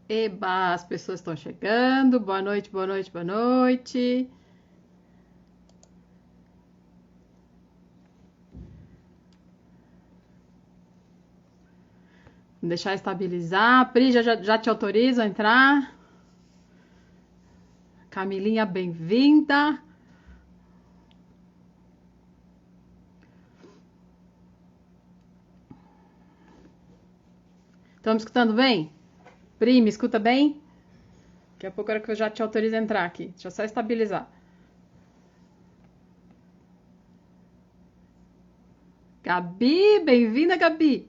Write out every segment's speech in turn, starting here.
Eba, as pessoas estão chegando. Boa noite, boa noite, boa noite. Vou deixar estabilizar. Pri, já te autorizo a entrar. Camilinha, bem-vinda. Estão me escutando bem? Pri, me escuta bem? Daqui a pouco era que eu já te autorizo a entrar aqui. Deixa eu só estabilizar. Gabi, bem-vinda, Gabi.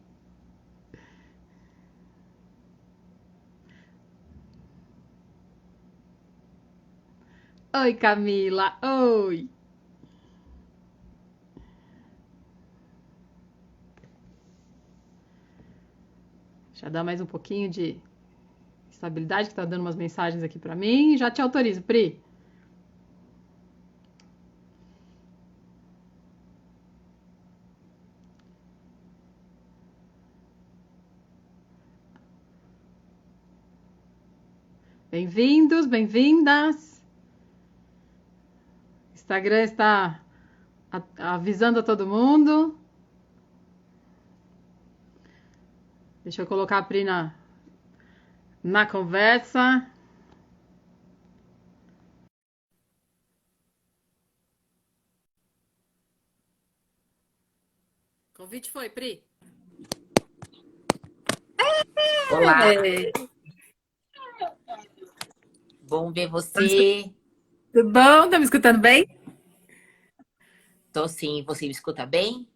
Oi, Camila. Oi. Deixa eu dar mais um pouquinho de estabilidade, que tá dando umas mensagens aqui pra mim. Já te autorizo, Pri. Bem-vindos, bem-vindas. Instagram está avisando a todo mundo. Deixa eu colocar a Pri na conversa. Convite foi, Pri. Olá, É, bom ver você. tudo bom? Tá me escutando bem? Tô sim, você me escuta bem?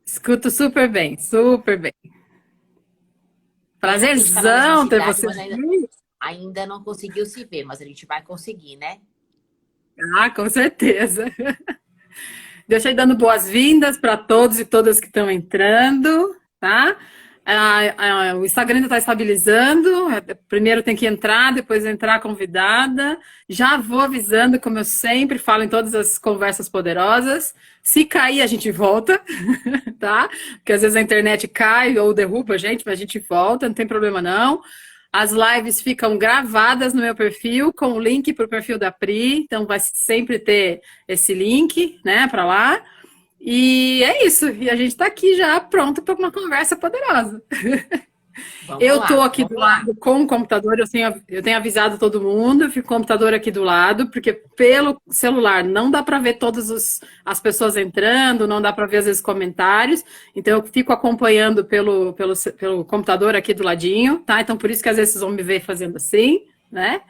Escuto super bem, super bem. Pena que a gente tá na mesma Prazerzão ter cidade, você mas aqui. ainda não conseguiu se ver, mas a gente vai conseguir, né? Ah, com certeza. Deixa eu dando boas-vindas para todos e todas que estão entrando, tá? O Instagram ainda está estabilizando. Primeiro tem que entrar, depois entrar a convidada. Já vou avisando, como eu sempre falo em todas as conversas poderosas. Se cair, a gente volta, tá? Porque às vezes a internet cai ou derruba a gente, mas a gente volta, não tem problema não. As lives ficam gravadas no meu perfil com o link para o perfil da Pri, então vai sempre ter esse link, né, para lá. E é isso. E a gente está aqui já pronto para uma conversa poderosa. Eu estou aqui do Vamos lá. lado com o computador, eu tenho avisado todo mundo, eu fico com o computador aqui do lado, porque pelo celular não dá para ver as pessoas entrando, não dá para ver às vezes comentários, então eu fico acompanhando pelo computador aqui do ladinho, tá? Então por isso que às vezes vocês vão me ver fazendo assim, né?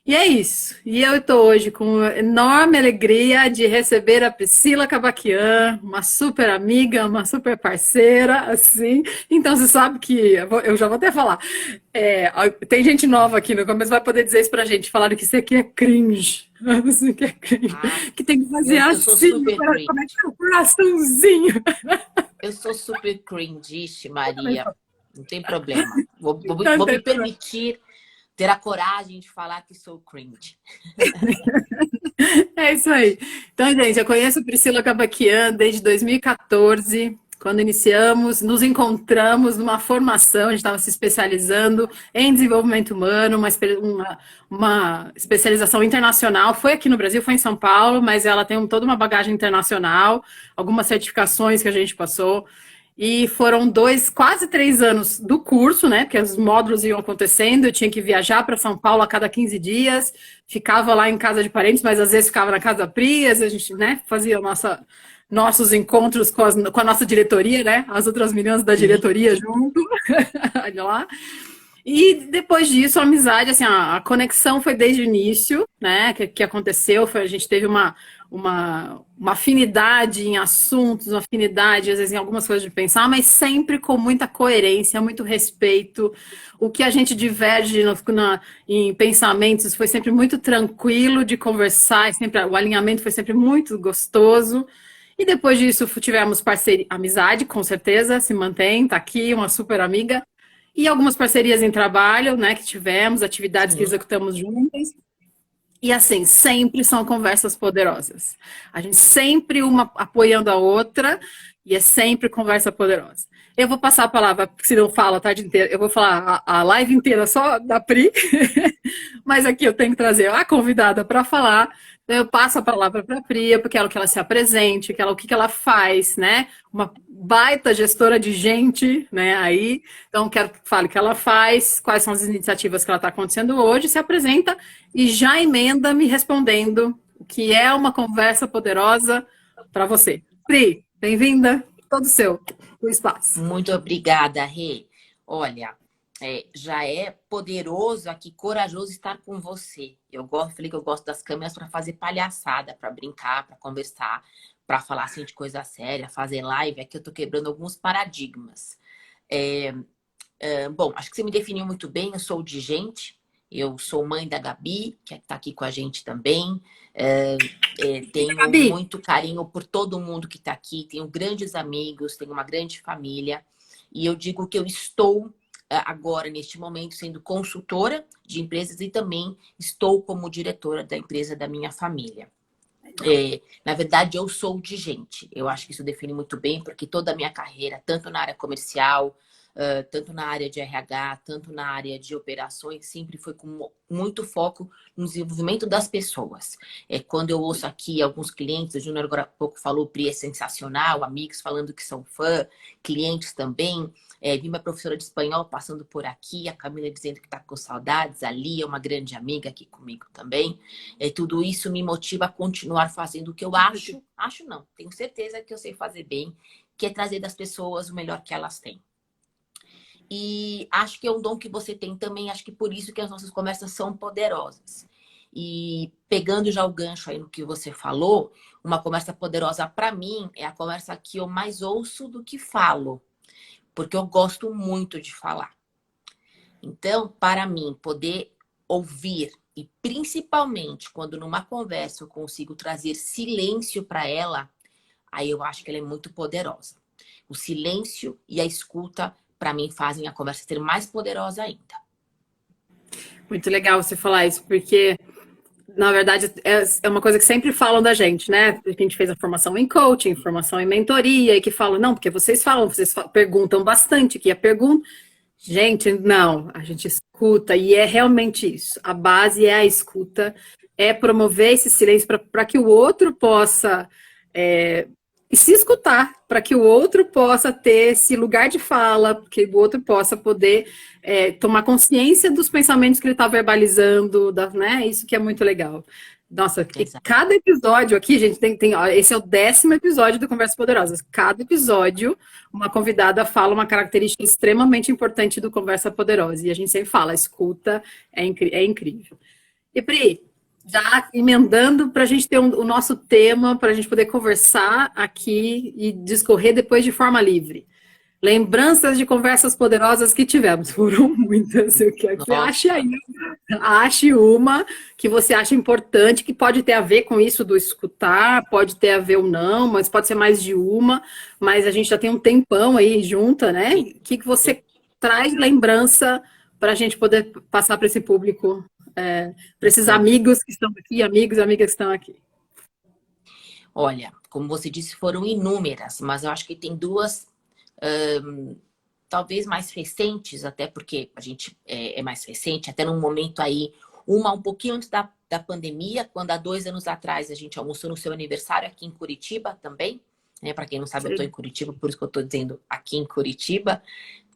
E é isso. E eu estou hoje com enorme alegria de receber a Priscila Cabaquian, uma super amiga, uma super parceira, assim. Então você sabe que eu já vou até falar. Tem gente nova aqui no começo, vai poder dizer isso pra gente. Falaram que isso aqui é cringe. Isso aqui é cringe. Ah, Que tem que fazer eu sou assim, super cringe. como é que é o coraçãozinho? Eu sou super cringe, Maria. Não tem problema. Não Vou me tem problema. permitir ter a coragem de falar que sou cringe. É isso aí. Então, gente, eu conheço Priscila Cabaquian desde 2014, quando iniciamos, nos encontramos numa formação, a gente estava se especializando em desenvolvimento humano, uma especialização internacional. Foi aqui no Brasil, foi em São Paulo, mas ela tem toda uma bagagem internacional, algumas certificações que a gente passou. E foram quase 3 anos do curso, né? Porque os módulos iam acontecendo, eu tinha que viajar para São Paulo a cada 15 dias, ficava lá em casa de parentes, mas às vezes ficava na casa da Pri, às vezes a gente, né, fazia nossos encontros com a nossa diretoria, né? As outras meninas da Sim. diretoria junto, olha lá. E depois disso, a amizade, assim, a conexão foi desde o início, né? Que aconteceu, a gente teve uma afinidade em assuntos, uma afinidade, às vezes, em algumas coisas de pensar, mas sempre com muita coerência, muito respeito. O que a gente diverge em pensamentos foi sempre muito tranquilo de conversar, o alinhamento foi sempre muito gostoso. E depois disso tivemos parceria, amizade, com certeza, se mantém, tá aqui, uma super amiga. E algumas parcerias em trabalho, né, que tivemos, atividades que Sim. executamos juntas. E assim, sempre são conversas poderosas. A gente sempre uma apoiando a outra E é sempre conversa poderosa. Eu vou passar a palavra, porque se não falo a tarde inteira, eu vou falar a live inteira só da Pri, mas aqui eu tenho que trazer a convidada para falar. Então eu passo a palavra para a Pri, porque eu quero que ela se apresente, o que ela faz, né? Uma baita gestora de gente, né? Aí, então quero que fale o que ela faz, quais são as iniciativas que ela está acontecendo hoje, se apresenta e já emenda me respondendo o que é uma conversa poderosa para você. Pri, bem-vinda, todo seu, o espaço. Muito obrigada, Rê. Olha, já é poderoso aqui, corajoso estar com você. Falei que eu gosto das câmeras para fazer palhaçada, para brincar, para conversar, para falar assim de coisa séria, fazer live. Aqui eu tô quebrando alguns paradigmas. Bom, acho que você me definiu muito bem. Eu sou de gente. Eu sou mãe da Gabi, que está aqui com a gente também. Tenho Gabi, muito carinho por todo mundo que está aqui. Tenho grandes amigos, tenho uma grande família. E eu digo que eu estou agora, neste momento, sendo consultora de empresas e também estou como diretora da empresa da minha família. Na verdade, eu sou de gente. Eu acho que isso define muito bem, porque toda a minha carreira, tanto na área comercial, tanto na área de RH, tanto na área de operações, sempre foi com muito foco no desenvolvimento das pessoas. Quando eu ouço aqui alguns clientes, o Júnior agora há pouco falou, Pri é sensacional, amigos falando que são fã, clientes também. Vi minha professora de espanhol passando por aqui, a Camila dizendo que está com saudades, a Lia, uma grande amiga aqui comigo também. Tudo isso me motiva a continuar fazendo o que eu acho não, tenho certeza que eu sei fazer bem, que é trazer das pessoas o melhor que elas têm. E acho que é um dom que você tem também, acho que por isso que as nossas conversas são poderosas. E pegando já o gancho aí no que você falou, uma conversa poderosa para mim é a conversa que eu mais ouço do que falo, porque eu gosto muito de falar. Então, para mim, poder ouvir, e principalmente quando numa conversa eu consigo trazer silêncio para ela, aí eu acho que ela é muito poderosa. O silêncio e a escuta, para mim, fazem a conversa ser mais poderosa ainda. muito legal você falar isso, porque, na verdade, é uma coisa que sempre falam da gente, né? Porque a gente fez a formação em coaching, formação em mentoria, e que falam, não, porque vocês perguntam bastante, que a pergunta. Gente, não, a gente escuta, e é realmente isso. A base é a escuta, é promover esse silêncio para que o outro possa e se escutar, para que o outro possa ter esse lugar de fala, que o outro possa poder tomar consciência dos pensamentos que ele está verbalizando, né? Isso que é muito legal. Nossa, e cada episódio aqui, gente, ó, esse é o 10º episódio do Conversas Poderosas. Cada episódio, uma convidada fala uma característica extremamente importante do Conversa Poderosa. E a gente sempre fala, a escuta é incrível. E Pri, já emendando para a gente ter o nosso tema, para a gente poder conversar aqui e discorrer depois de forma livre. Lembranças de conversas poderosas que tivemos. Foram muitas. Eu quero que você ache uma que você acha importante, que pode ter a ver com isso do escutar, pode ter a ver ou não, mas pode ser mais de uma. Mas a gente já tem um tempão aí junta, né? O que você traz lembrança para a gente poder passar para esse público, para esses amigos que estão aqui, amigos e amigas que estão aqui? Olha, como você disse, foram inúmeras, mas eu acho que tem duas talvez mais recentes, até porque a gente é mais recente, até num momento aí, uma um pouquinho antes da pandemia, quando há 2 anos atrás a gente almoçou no seu aniversário aqui em Curitiba também, né? Para quem não sabe, eu estou em Curitiba, por isso que eu estou dizendo aqui em Curitiba.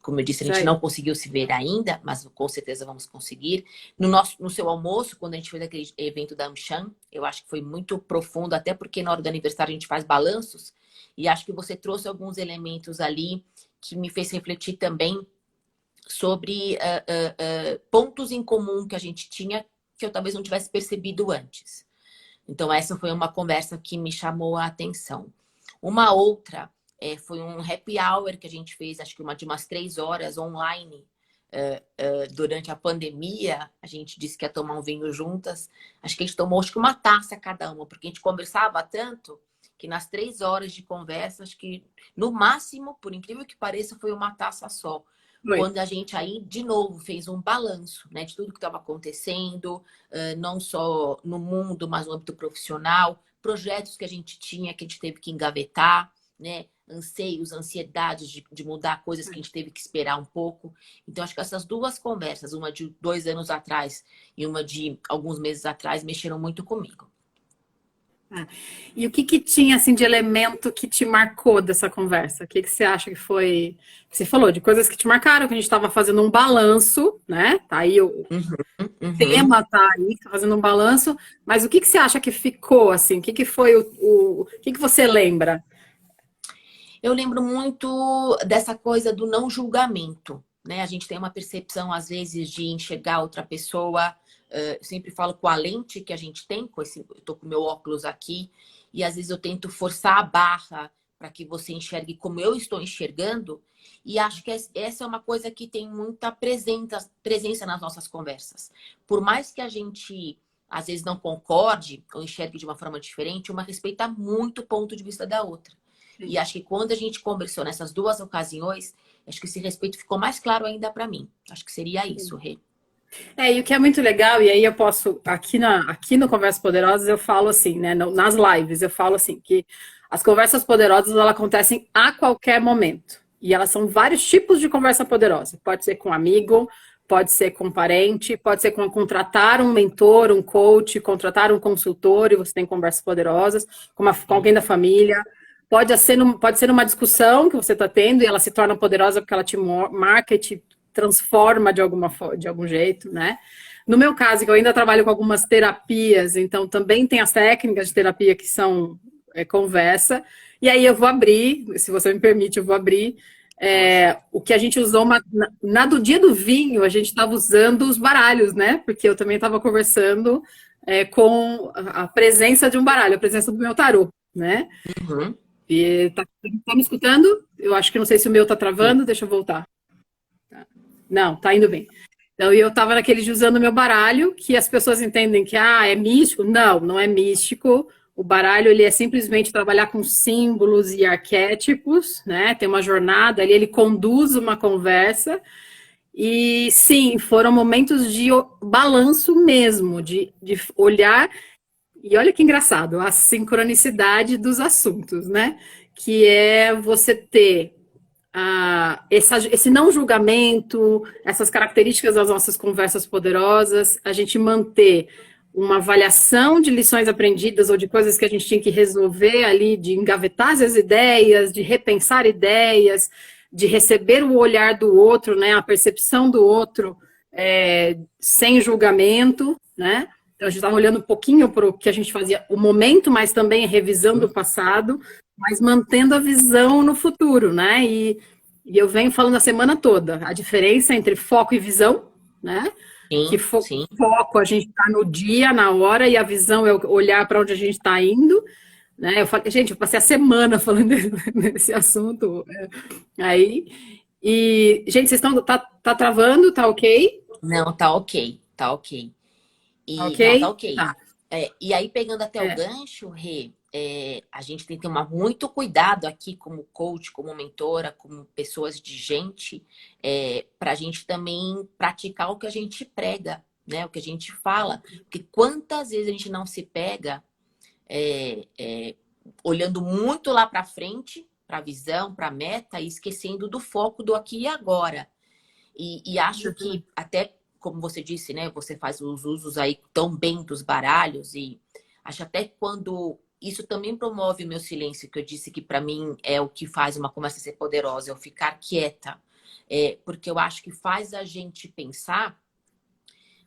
Como eu disse, a gente não conseguiu se ver ainda, mas com certeza vamos conseguir. No seu almoço, quando a gente fez aquele evento da Amcham, eu acho que foi muito profundo, até porque na hora do aniversário a gente faz balanços, e acho que você trouxe alguns elementos ali que me fez refletir também sobre pontos em comum que a gente tinha que eu talvez não tivesse percebido antes. Então, essa foi uma conversa que me chamou a atenção. Uma outra foi um happy hour que a gente fez, acho que de umas 3 horas online durante a pandemia. A gente disse que ia tomar um vinho juntas. Acho que a gente tomou uma taça cada uma, porque a gente conversava tanto que nas 3 horas de conversa, acho que no máximo, por incrível que pareça, foi uma taça só. Quando a gente aí, de novo, fez um balanço, né, de tudo que estava acontecendo, não só no mundo, mas no âmbito profissional, projetos que a gente tinha, que a gente teve que engavetar, né? Anseios, ansiedades de mudar coisas que a gente teve que esperar um pouco. Então, acho que essas duas conversas, uma de 2 anos atrás e uma de alguns meses atrás, mexeram muito comigo. E o que que tinha assim de elemento que te marcou dessa conversa? O que que você acha que foi? Você falou de coisas que te marcaram, que a gente estava fazendo um balanço, né? Tá aí Uhum. tema, tá aí, tá fazendo um balanço. Mas o que que você acha que ficou assim? O que que foi o que que você lembra? Eu lembro muito dessa coisa do não julgamento, né? A gente tem uma percepção, às vezes, de enxergar outra pessoa. Eu sempre falo com a lente que a gente tem, eu tô com meu óculos aqui, e às vezes eu tento forçar a barra para que você enxergue como eu estou enxergando. E acho que essa é uma coisa que tem muita presença nas nossas conversas. Por mais que a gente, às vezes, não concorde ou enxergue de uma forma diferente, uma respeita muito o ponto de vista da outra. E acho que quando a gente conversou nessas duas ocasiões, acho que esse respeito ficou mais claro ainda para mim. Acho que seria isso, Rê. E o que é muito legal, e aí eu posso, aqui no Conversas Poderosas, eu falo assim, né? Nas lives, eu falo assim, que as conversas poderosas, elas acontecem a qualquer momento. E elas são vários tipos de conversa poderosa. Pode ser com um amigo, pode ser com um parente, pode ser com contratar um mentor, um coach, contratar um consultor, e você tem conversas poderosas, com alguém da família. Pode ser numa discussão que você está tendo e ela se torna poderosa porque ela te marca e te transforma de algum jeito, né? No meu caso, que eu ainda trabalho com algumas terapias, então também tem as técnicas de terapia que são conversa. E aí eu vou abrir, se você me permite, eu vou abrir o que a gente usou do dia do vinho, a gente estava usando os baralhos, né? Porque eu também estava conversando com a presença de um baralho, a presença do meu tarô, né? Uhum. E tá me escutando? Eu acho que não sei se o meu tá travando, deixa eu voltar. Não, tá indo bem. Então, eu estava naquele de usando o meu baralho, que as pessoas entendem que é místico. Não, não é místico. O baralho, ele é simplesmente trabalhar com símbolos e arquétipos, né? Tem uma jornada ali, ele conduz uma conversa. E sim, foram momentos de balanço mesmo, de olhar. E olha que engraçado, a sincronicidade dos assuntos, né? Que é você ter esse não julgamento, essas características das nossas conversas poderosas, a gente manter uma avaliação de lições aprendidas ou de coisas que a gente tinha que resolver ali, de engavetar as ideias, de repensar ideias, de receber o olhar do outro, né, a percepção do outro, sem julgamento, né? Então, a gente estava olhando um pouquinho para o que a gente fazia, o momento, mas também revisando o passado, mas mantendo a visão no futuro, né? E eu venho falando a semana toda, a diferença entre foco e visão, né? Que Sim. foco, a gente está no dia, na hora, e a visão é olhar para onde a gente está indo, né? Eu falei, gente, eu passei a semana falando desse assunto aí. E, gente, vocês estão, tá travando, tá ok? Não, tá ok. Tá ok. Ok? Não, tá ok. Tá. E aí, pegando até o gancho, Rê, a gente tem que tomar muito cuidado aqui como coach, como mentora, como pessoas de gente, para a gente também praticar o que a gente prega, né? O que a gente fala. Porque quantas vezes a gente não se pega olhando muito lá para frente, para a visão, para a meta, e esquecendo do foco do aqui e agora. E acho que até, como você disse, né? Você faz os usos aí tão bem dos baralhos e acho até quando isso também promove o meu silêncio, que eu disse que para mim é o que faz uma conversa ser poderosa, é eu ficar quieta. Porque eu acho que faz a gente pensar,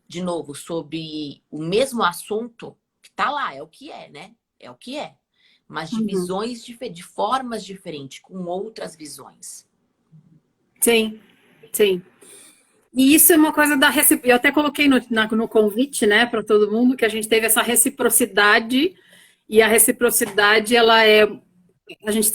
de novo, sobre o mesmo assunto que tá lá, é o que é, né? É o que é. Mas de visões, de formas diferentes, com outras visões. Sim, sim. E isso é uma coisa da reciprocidade. Eu até coloquei no convite, né, para todo mundo, que a gente teve essa reciprocidade, e a reciprocidade, ela é a gente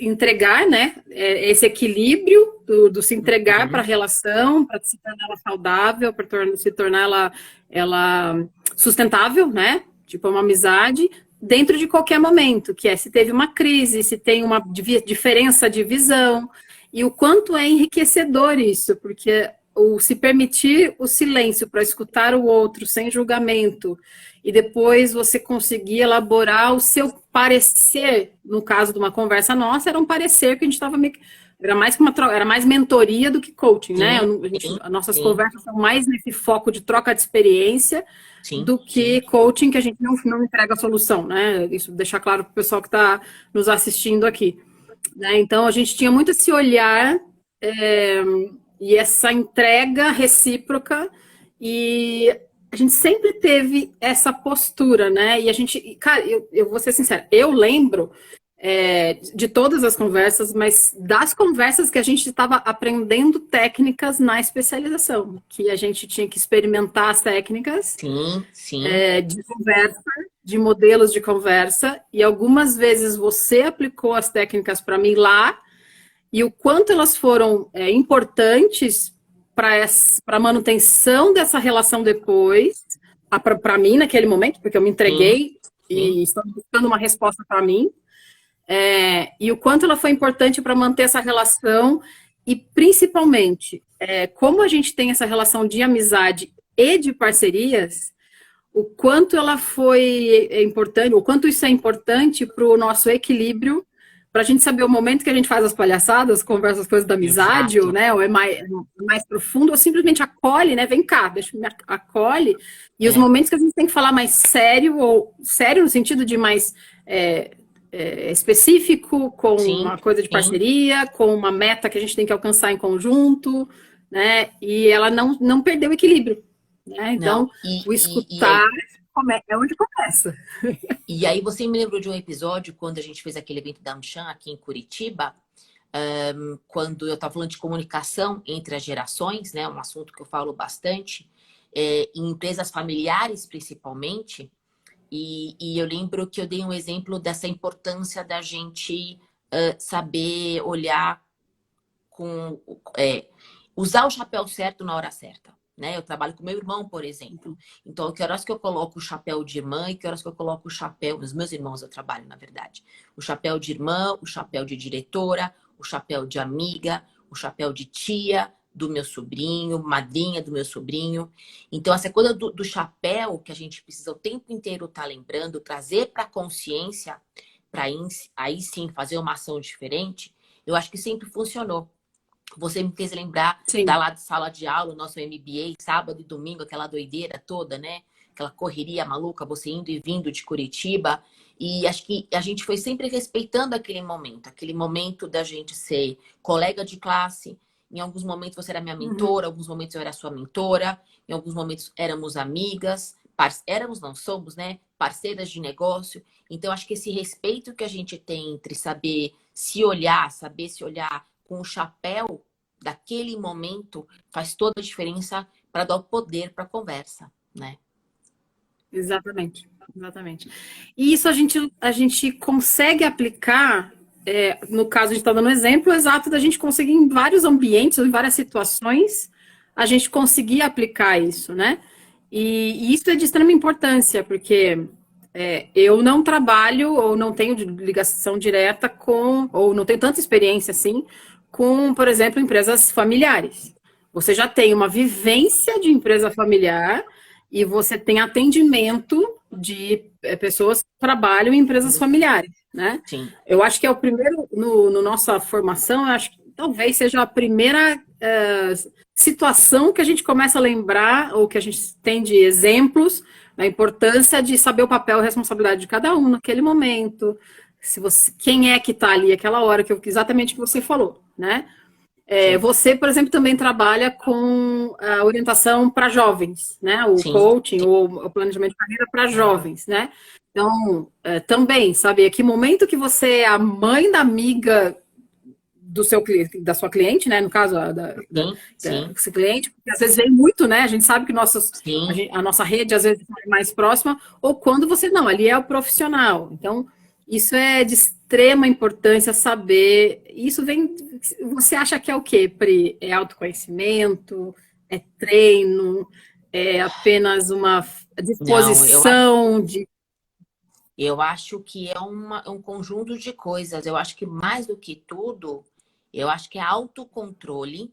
entregar, né, esse equilíbrio do se entregar para a relação, para se tornar ela saudável, para se tornar ela sustentável, né, tipo uma amizade, dentro de qualquer momento, que é se teve uma crise, se tem uma diferença de visão, e o quanto é enriquecedor isso, porque o se permitir o silêncio para escutar o outro sem julgamento e depois você conseguir elaborar o seu parecer, no caso de uma conversa nossa, era um parecer que a gente estava meio que, era mais mentoria do que coaching, né? As nossas sim, conversas são mais nesse foco de troca de experiência sim, do que coaching, que a gente não entrega a solução, né? Isso deixar claro para o pessoal que está nos assistindo aqui. Né? Então, a gente tinha muito esse olhar e essa entrega recíproca, e a gente sempre teve essa postura, né? E a gente, cara, eu vou ser sincera, eu lembro de todas as conversas, mas das conversas que a gente estava aprendendo técnicas na especialização, que a gente tinha que experimentar as técnicas sim, sim. de conversa, de modelos de conversa, e algumas vezes você aplicou as técnicas para mim lá, e o quanto elas foram importantes para a manutenção dessa relação depois, para mim naquele momento, porque eu me Sim, entreguei sim. e estou buscando uma resposta para mim, e o quanto ela foi importante para manter essa relação, e principalmente, como a gente tem essa relação de amizade e de parcerias, o quanto ela foi importante, o quanto isso é importante para o nosso equilíbrio, para a gente saber o momento que a gente faz as palhaçadas, conversa as coisas da amizade, ou, Exato. né, ou é mais profundo, ou simplesmente acolhe, né, vem cá, deixa me acolhe, e os É, momentos que a gente tem que falar mais sério, ou sério no sentido de mais específico, com sim, uma coisa de sim. parceria, com uma meta que a gente tem que alcançar em conjunto, né, e ela não perdeu o equilíbrio. Né? Não, Então, o escutar é onde começa. e aí você me lembrou de um episódio quando a gente fez aquele evento da Amcham aqui em Curitiba, quando eu estava falando de comunicação entre as gerações, né? Um assunto que eu falo bastante, em empresas familiares principalmente, e eu lembro que eu dei um exemplo dessa importância da gente saber olhar com usar o chapéu certo na hora certa. Né? Eu trabalho com meu irmão, por exemplo. Então, que horas que eu coloco o chapéu de irmã e que horas que eu coloco o chapéu... Os meus irmãos eu trabalho, na verdade. O chapéu de irmã, o chapéu de diretora, o chapéu de amiga, o chapéu de tia do meu sobrinho, madrinha do meu sobrinho. Então, essa coisa do chapéu que a gente precisa o tempo inteiro estar lembrando, trazer para a consciência, para aí sim fazer uma ação diferente, eu acho que sempre funcionou. Você me fez lembrar da Sim. lá de sala de aula, o nosso MBA, sábado e domingo, aquela doideira toda, né? Aquela correria maluca, você indo e vindo de Curitiba. E acho que a gente foi sempre respeitando aquele momento da gente ser colega de classe. Em alguns momentos você era minha mentora, em alguns momentos eu era sua mentora, em alguns momentos éramos amigas, éramos, não somos, né? Parceiras de negócio. Então, acho que esse respeito que a gente tem entre saber saber se olhar com o chapéu daquele momento faz toda a diferença para dar o poder para a conversa, né? Exatamente. Exatamente. E isso a gente consegue aplicar, no caso, a gente está dando um exemplo exato da gente conseguir em vários ambientes, ou em várias situações, a gente conseguir aplicar isso, né? E isso é de extrema importância, porque eu não trabalho ou não tenho ligação direta com, ou não tenho tanta experiência assim, com, por exemplo, empresas familiares. Você já tem uma vivência de empresa familiar e você tem atendimento de pessoas que trabalham em empresas familiares, né? Sim, Eu acho que é o primeiro, no nossa formação, eu acho que talvez seja a primeira situação que a gente começa a lembrar, ou que a gente tem de exemplos, da importância de saber o papel e a responsabilidade de cada um naquele momento, se você, quem é que está ali aquela hora, exatamente o que você falou, né? sim, Você, por exemplo, também trabalha com a orientação para jovens, né? O sim, coaching ou o planejamento de carreira para jovens, né? Então, também, sabe, a que momento que você é a mãe da amiga da sua cliente, né? No caso, sim, sim, desse cliente, porque às vezes vem muito, né? A gente sabe que sim. a nossa rede às vezes é mais próxima, ou quando você não, ali é o profissional. Então, isso é de extrema importância saber. Isso vem. Você acha que é o quê, Pri? É autoconhecimento? É treino? É apenas uma Não, disposição de. eu acho que é um conjunto de coisas. Eu acho que mais do que tudo, eu acho que é autocontrole,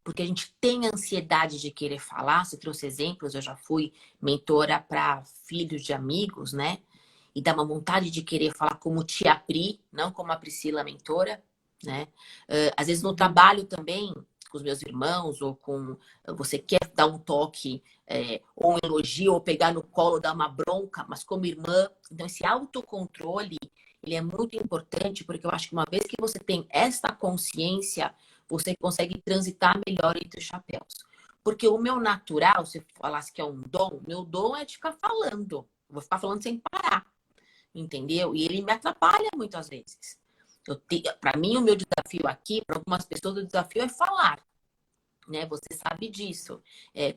porque a gente tem ansiedade de querer falar. Você trouxe exemplos, eu já fui mentora para filhos de amigos, né? E dá uma vontade de querer falar como tia Pri, não como a Priscila mentora, né? Às vezes no trabalho também, com os meus irmãos, ou com... Você quer dar um toque, ou um elogio, ou pegar no colo, dar uma bronca, mas como irmã. Então, esse autocontrole, ele é muito importante, porque eu acho que uma vez que você tem esta consciência, você consegue transitar melhor entre os chapéus. Porque o meu natural, se eu falasse que é um dom, meu dom é de ficar falando. Eu vou ficar falando sem parar, entendeu? E ele me atrapalha muitas vezes. Para mim, o meu desafio aqui, para algumas pessoas, o desafio é falar, né? Você sabe disso.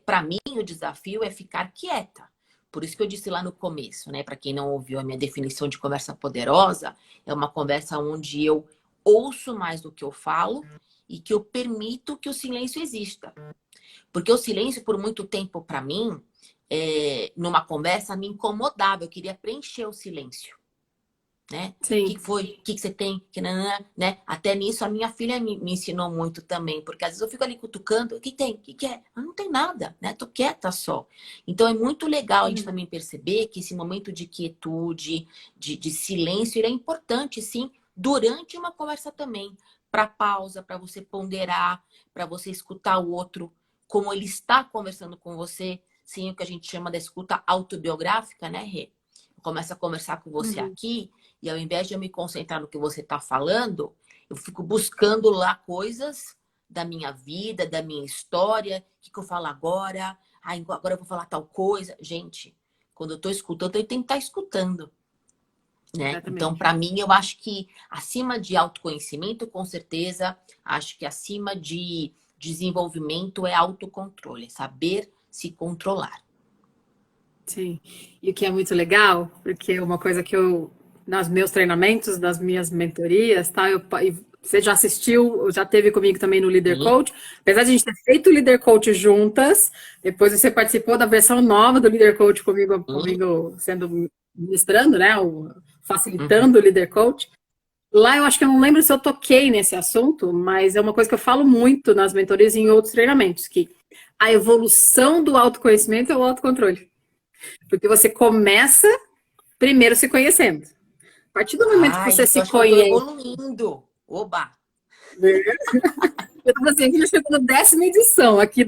Para mim, o desafio é ficar quieta. Por isso que eu disse lá no começo, né? Para quem não ouviu a minha definição de conversa poderosa, é uma conversa onde eu ouço mais do que eu falo e que eu permito que o silêncio exista. Porque o silêncio, por muito tempo, para mim, numa conversa, me incomodava. Eu queria preencher o silêncio. Né? O Sim. que foi? O que você tem? Né? Até nisso a minha filha me ensinou muito também, porque às vezes eu fico ali cutucando, o que tem? O que é? Ah, não tem nada, né? Tô quieta só. Então é muito legal a gente também perceber que esse momento de quietude, de silêncio, ele é importante, sim, durante uma conversa também, para pausa, para você ponderar, para você escutar o outro, como ele está conversando com você, sim, o que a gente chama da escuta autobiográfica, né, Rê? Começa a conversar com você aqui, e ao invés de eu me concentrar no que você está falando, eu fico buscando lá coisas da minha vida, da minha história, o que eu falo agora, agora eu vou falar tal coisa. Gente, quando eu estou escutando, eu tenho que estar escutando, né? Exatamente. Então, para mim, eu acho que acima de autoconhecimento, com certeza, acho que acima de desenvolvimento é autocontrole, é saber se controlar. Sim. E o que é muito legal, porque uma coisa que eu, nos meus treinamentos, nas minhas mentorias, tá? E você já assistiu, já teve comigo também no Leader Sim. Coach. Apesar de a gente ter feito o Leader Coach juntas, depois você participou da versão nova do Leader Coach comigo sendo ministrando, né? Facilitando o Leader Coach. Lá eu acho que eu não lembro se eu toquei nesse assunto, mas é uma coisa que eu falo muito nas mentorias e em outros treinamentos, que a evolução do autoconhecimento é o autocontrole. Porque você começa primeiro se conhecendo. A partir do momento que você Então se acho que eu tô conhece. evoluindo. Oba! Eu tô assim, já chegou na 10ª edição aqui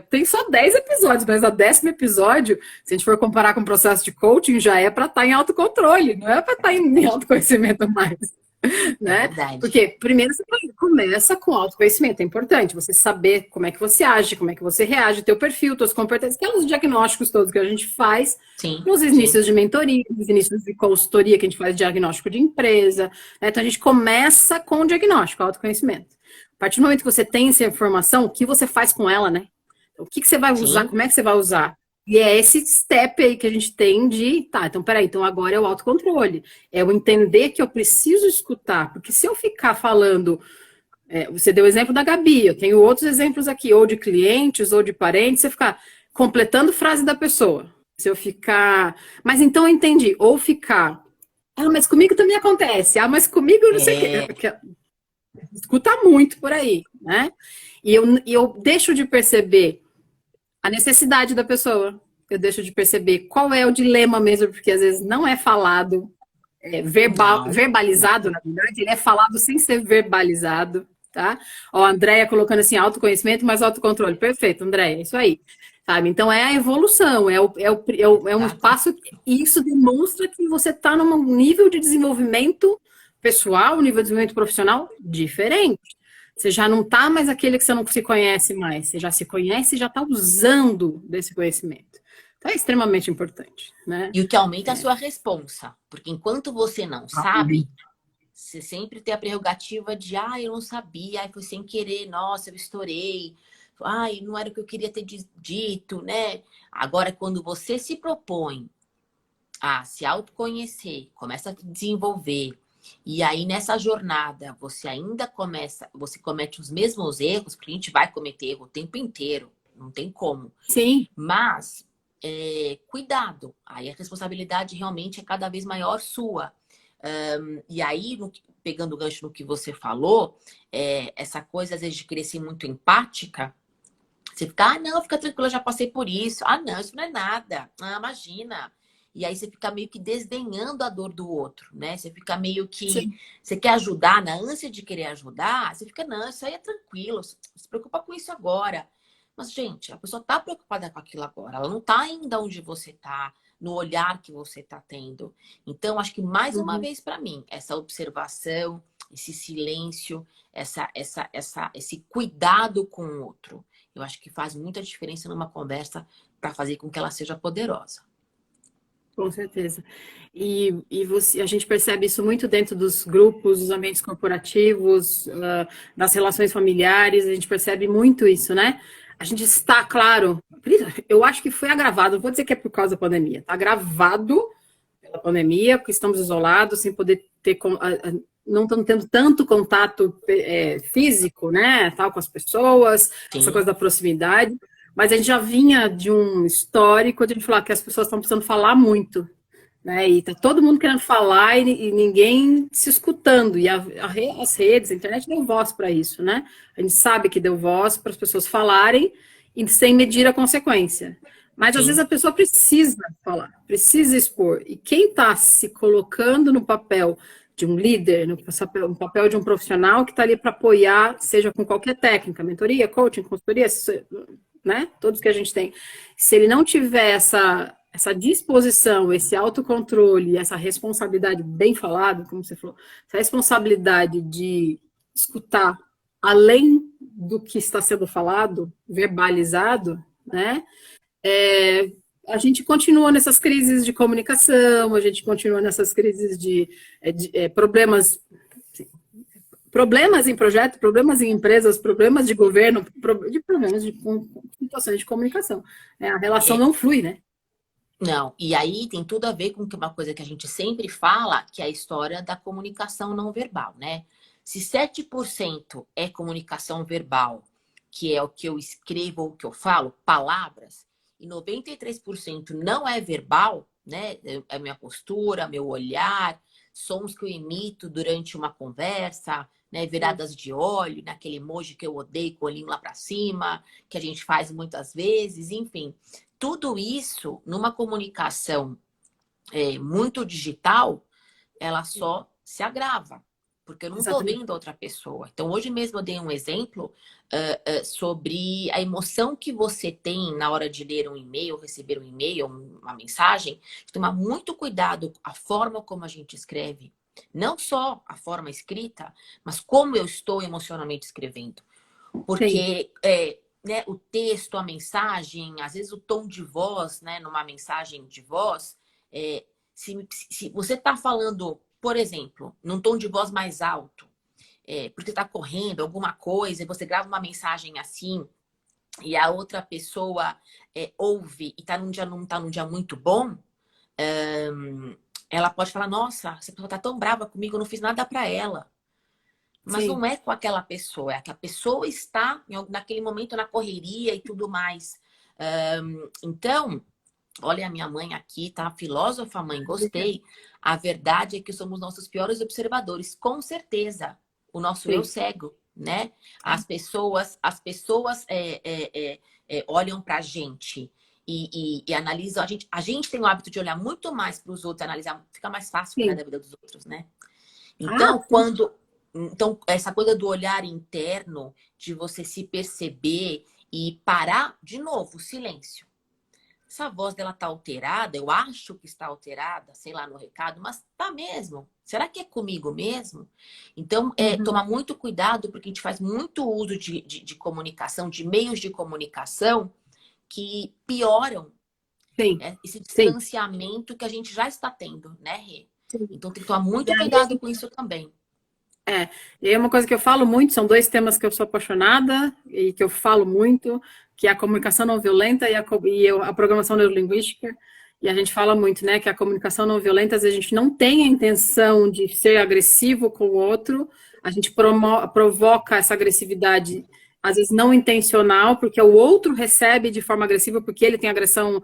tem só 10 episódios, mas a 10º episódio, se a gente for comparar com o processo de coaching, já é para estar em autocontrole, não é para estar em autoconhecimento mais. Né? Verdade. Porque primeiro você começa com autoconhecimento, é importante você saber como é que você age, como é que você reage, teu perfil, tuas competências, aqueles diagnósticos todos que a gente faz nos inícios de mentoria, nos inícios de consultoria que a gente faz diagnóstico de empresa, né? Então a gente começa com o diagnóstico, autoconhecimento. A partir do momento que você tem essa informação, o que você faz com ela, né? O que você vai usar, como é que você vai usar? E é esse step aí que a gente tem de, então peraí, então agora é o autocontrole. É o entender que eu preciso escutar, porque se eu ficar falando, você deu o exemplo da Gabi, eu tenho outros exemplos aqui, ou de clientes, ou de parentes, você ficar completando frase da pessoa. Se eu ficar, mas então eu entendi, ou ficar, mas comigo também acontece, mas comigo eu não sei o que. Escuta muito por aí, né? E eu deixo de perceber a necessidade da pessoa. Eu deixo de perceber qual é o dilema mesmo, porque às vezes não é falado, verbalizado, na verdade, ele é falado sem ser verbalizado, tá? Ó, a Andréia colocando assim, autoconhecimento, mas autocontrole. Perfeito, Andréia, é isso aí. Sabe? Então é a evolução, é um espaço, e isso demonstra que você está num nível de desenvolvimento pessoal, um nível de desenvolvimento profissional diferente. Você já não está mais aquele que você não se conhece mais. Você já se conhece e já está usando desse conhecimento. Então é extremamente importante, né? E o que aumenta a sua responsa. Porque enquanto você não sabe, você sempre tem a prerrogativa de, eu não sabia, foi sem querer, nossa, eu estourei. Não era o que eu queria ter dito, né? Agora, quando você se propõe a se autoconhecer, começa a desenvolver, e aí nessa jornada você você comete os mesmos erros, porque a gente vai cometer erro o tempo inteiro, não tem como. Sim. Mas cuidado, aí a responsabilidade realmente é cada vez maior sua. E aí, pegando o gancho no que você falou, essa coisa, às vezes, de querer ser muito empática, você fica, não, fica tranquila, já passei por isso. Ah, não, isso não é nada. Ah, imagina. E aí você fica meio que desdenhando a dor do outro, né? Você fica meio que... Sim. Você quer ajudar, na ânsia de querer ajudar, você fica, não, isso aí é tranquilo, se preocupa com isso agora. Mas, gente, a pessoa tá preocupada com aquilo agora. Ela não tá ainda onde você tá, no olhar que você tá tendo. Então, acho que mais uma Uhum. vez para mim, essa observação, esse silêncio, esse cuidado com o outro, eu acho que faz muita diferença numa conversa para fazer com que ela seja poderosa. Com certeza. A gente percebe isso muito dentro dos grupos, dos ambientes corporativos, das relações familiares, a gente percebe muito isso, né? A gente está, claro, eu acho que foi agravado, não vou dizer que é por causa da pandemia, está agravado pela pandemia, porque estamos isolados, sem poder ter, não estamos tendo tanto contato físico, né, tal, com as pessoas, essa coisa Sim, da proximidade, mas a gente já vinha de um histórico de a gente falar que as pessoas estão precisando falar muito, né, e tá todo mundo querendo falar e ninguém se escutando, e as redes, a internet deu voz para isso, né, a gente sabe que deu voz para as pessoas falarem e sem medir a consequência. Mas às vezes sim, a pessoa precisa falar, precisa expor. E quem está se colocando no papel de um líder, no papel de um profissional que está ali para apoiar, seja com qualquer técnica, mentoria, coaching, consultoria, né? Todos que a gente tem. Se ele não tiver essa disposição, esse autocontrole, essa responsabilidade bem falada, como você falou, essa responsabilidade de escutar além do que está sendo falado, verbalizado, né? É, a gente continua nessas crises de comunicação, a gente continua nessas crises de problemas, problemas em projeto, problemas em empresas, problemas de governo, problemas de situações de comunicação. A relação é, não flui, né? não. E aí tem tudo a ver com uma coisa que a gente sempre fala, que é a história da comunicação não verbal, né? Se 7% é comunicação verbal, que é o que eu escrevo ou o que eu falo, palavras, e 93% não é verbal, né? É a minha postura, meu olhar, sons que eu emito durante uma conversa, né? Viradas de olho, naquele emoji que eu odeio, com o olhinho lá para cima, que a gente faz muitas vezes, enfim. Tudo isso, numa comunicação muito digital, ela só se agrava, porque eu não estou Exatamente. vendo a outra pessoa. Então, hoje mesmo eu dei um exemplo sobre a emoção que você tem na hora de ler um e-mail, receber um e-mail, uma mensagem, de tomar muito cuidado com a forma como a gente escreve. Não só a forma escrita, mas como eu estou emocionalmente escrevendo. Sim, Porque né, o texto, a mensagem, às vezes o tom de voz, né, numa mensagem de voz, se você está falando, por exemplo, num tom de voz mais alto, porque está correndo alguma coisa, e você grava uma mensagem assim, e a outra pessoa ouve e não está num dia muito bom, ela pode falar, nossa, essa pessoa está tão brava comigo, eu não fiz nada para ela. Mas sim. não é com aquela pessoa, é que a pessoa está naquele momento na correria e tudo mais. Então, olha a minha mãe aqui, tá? Filósofa, mãe, gostei. A verdade é que somos nossos piores observadores, com certeza. O nosso eu Sim. cego, né? As pessoas olham pra gente e analisam. A gente tem o hábito de olhar muito mais para os outros, analisar, fica mais fácil cuidar Sim. da vida dos outros, né? Ah, Então, sim. essa coisa do olhar interno, de você se perceber e parar, de novo, silêncio. Essa voz dela tá alterada, eu acho que está alterada, sei lá, no recado, mas tá mesmo. Será que é comigo mesmo? Então, Uhum. tomar muito cuidado, porque a gente faz muito uso de comunicação, de meios de comunicação que pioram, Sim. né, esse Sim. distanciamento que a gente já está tendo, né, Rê? Sim. Então, tem que tomar E muito aí a cuidado com gente isso também. E aí uma coisa que eu falo muito, são dois temas que eu sou apaixonada e que eu falo muito, que é a comunicação não violenta e a programação neurolinguística. E a gente fala muito, né, que a comunicação não violenta, às vezes a gente não tem a intenção de ser agressivo com o outro, a gente provoca essa agressividade, às vezes não intencional, porque o outro recebe de forma agressiva, porque ele tem agressão,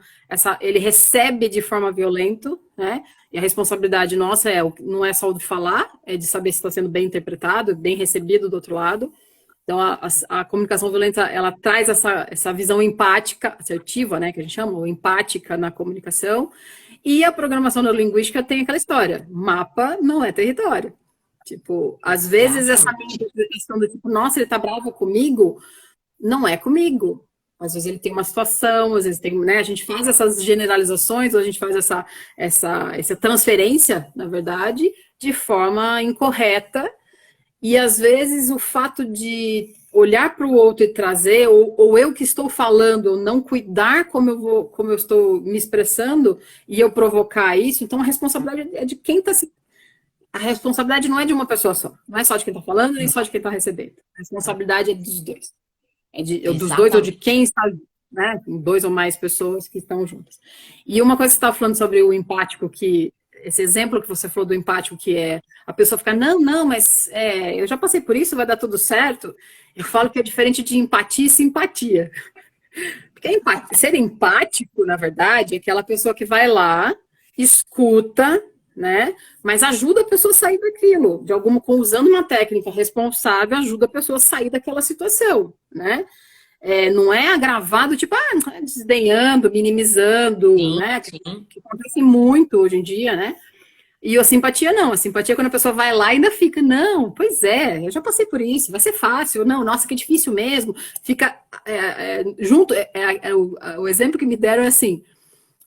ele recebe de forma violenta, né? E a responsabilidade nossa não é só de falar, é de saber se está sendo bem interpretado, bem recebido do outro lado. Então, a comunicação violenta, ela traz essa visão empática, assertiva, né, que a gente chama, ou empática na comunicação. E a programação neurolinguística tem aquela história, mapa não é território. Tipo, às vezes essa questão do tipo, nossa, ele tá bravo comigo, não é comigo. Às vezes ele tem uma situação, às vezes tem, né, a gente faz essas generalizações, ou a gente faz essa transferência, na verdade, de forma incorreta. E às vezes o fato de olhar para o outro e trazer, ou eu que estou falando, ou não cuidar como eu estou me expressando, e eu provocar isso, então a responsabilidade é de quem está se. A responsabilidade não é de uma pessoa só, não é só de quem está falando, nem só de quem está recebendo. A responsabilidade é dos dois. Dos dois ou de quem está, né? Dois ou mais pessoas que estão juntas. E uma coisa que você estava falando sobre o empático, que esse exemplo que você falou do empático, que é a pessoa ficar, não, mas eu já passei por isso, vai dar tudo certo. Eu falo que é diferente de empatia e simpatia. Porque ser empático, na verdade, é aquela pessoa que vai lá, escuta, né? Mas ajuda a pessoa a sair daquilo. Usando uma técnica responsável, ajuda a pessoa a sair daquela situação, né? Não é agravado, tipo, desdenhando, minimizando, sim, né? Sim. Que acontece muito hoje em dia, né? E a simpatia não. A simpatia é quando a pessoa vai lá e ainda fica, não, pois é, eu já passei por isso, vai ser fácil. Não, nossa, que difícil mesmo. Fica junto. O exemplo que me deram é assim,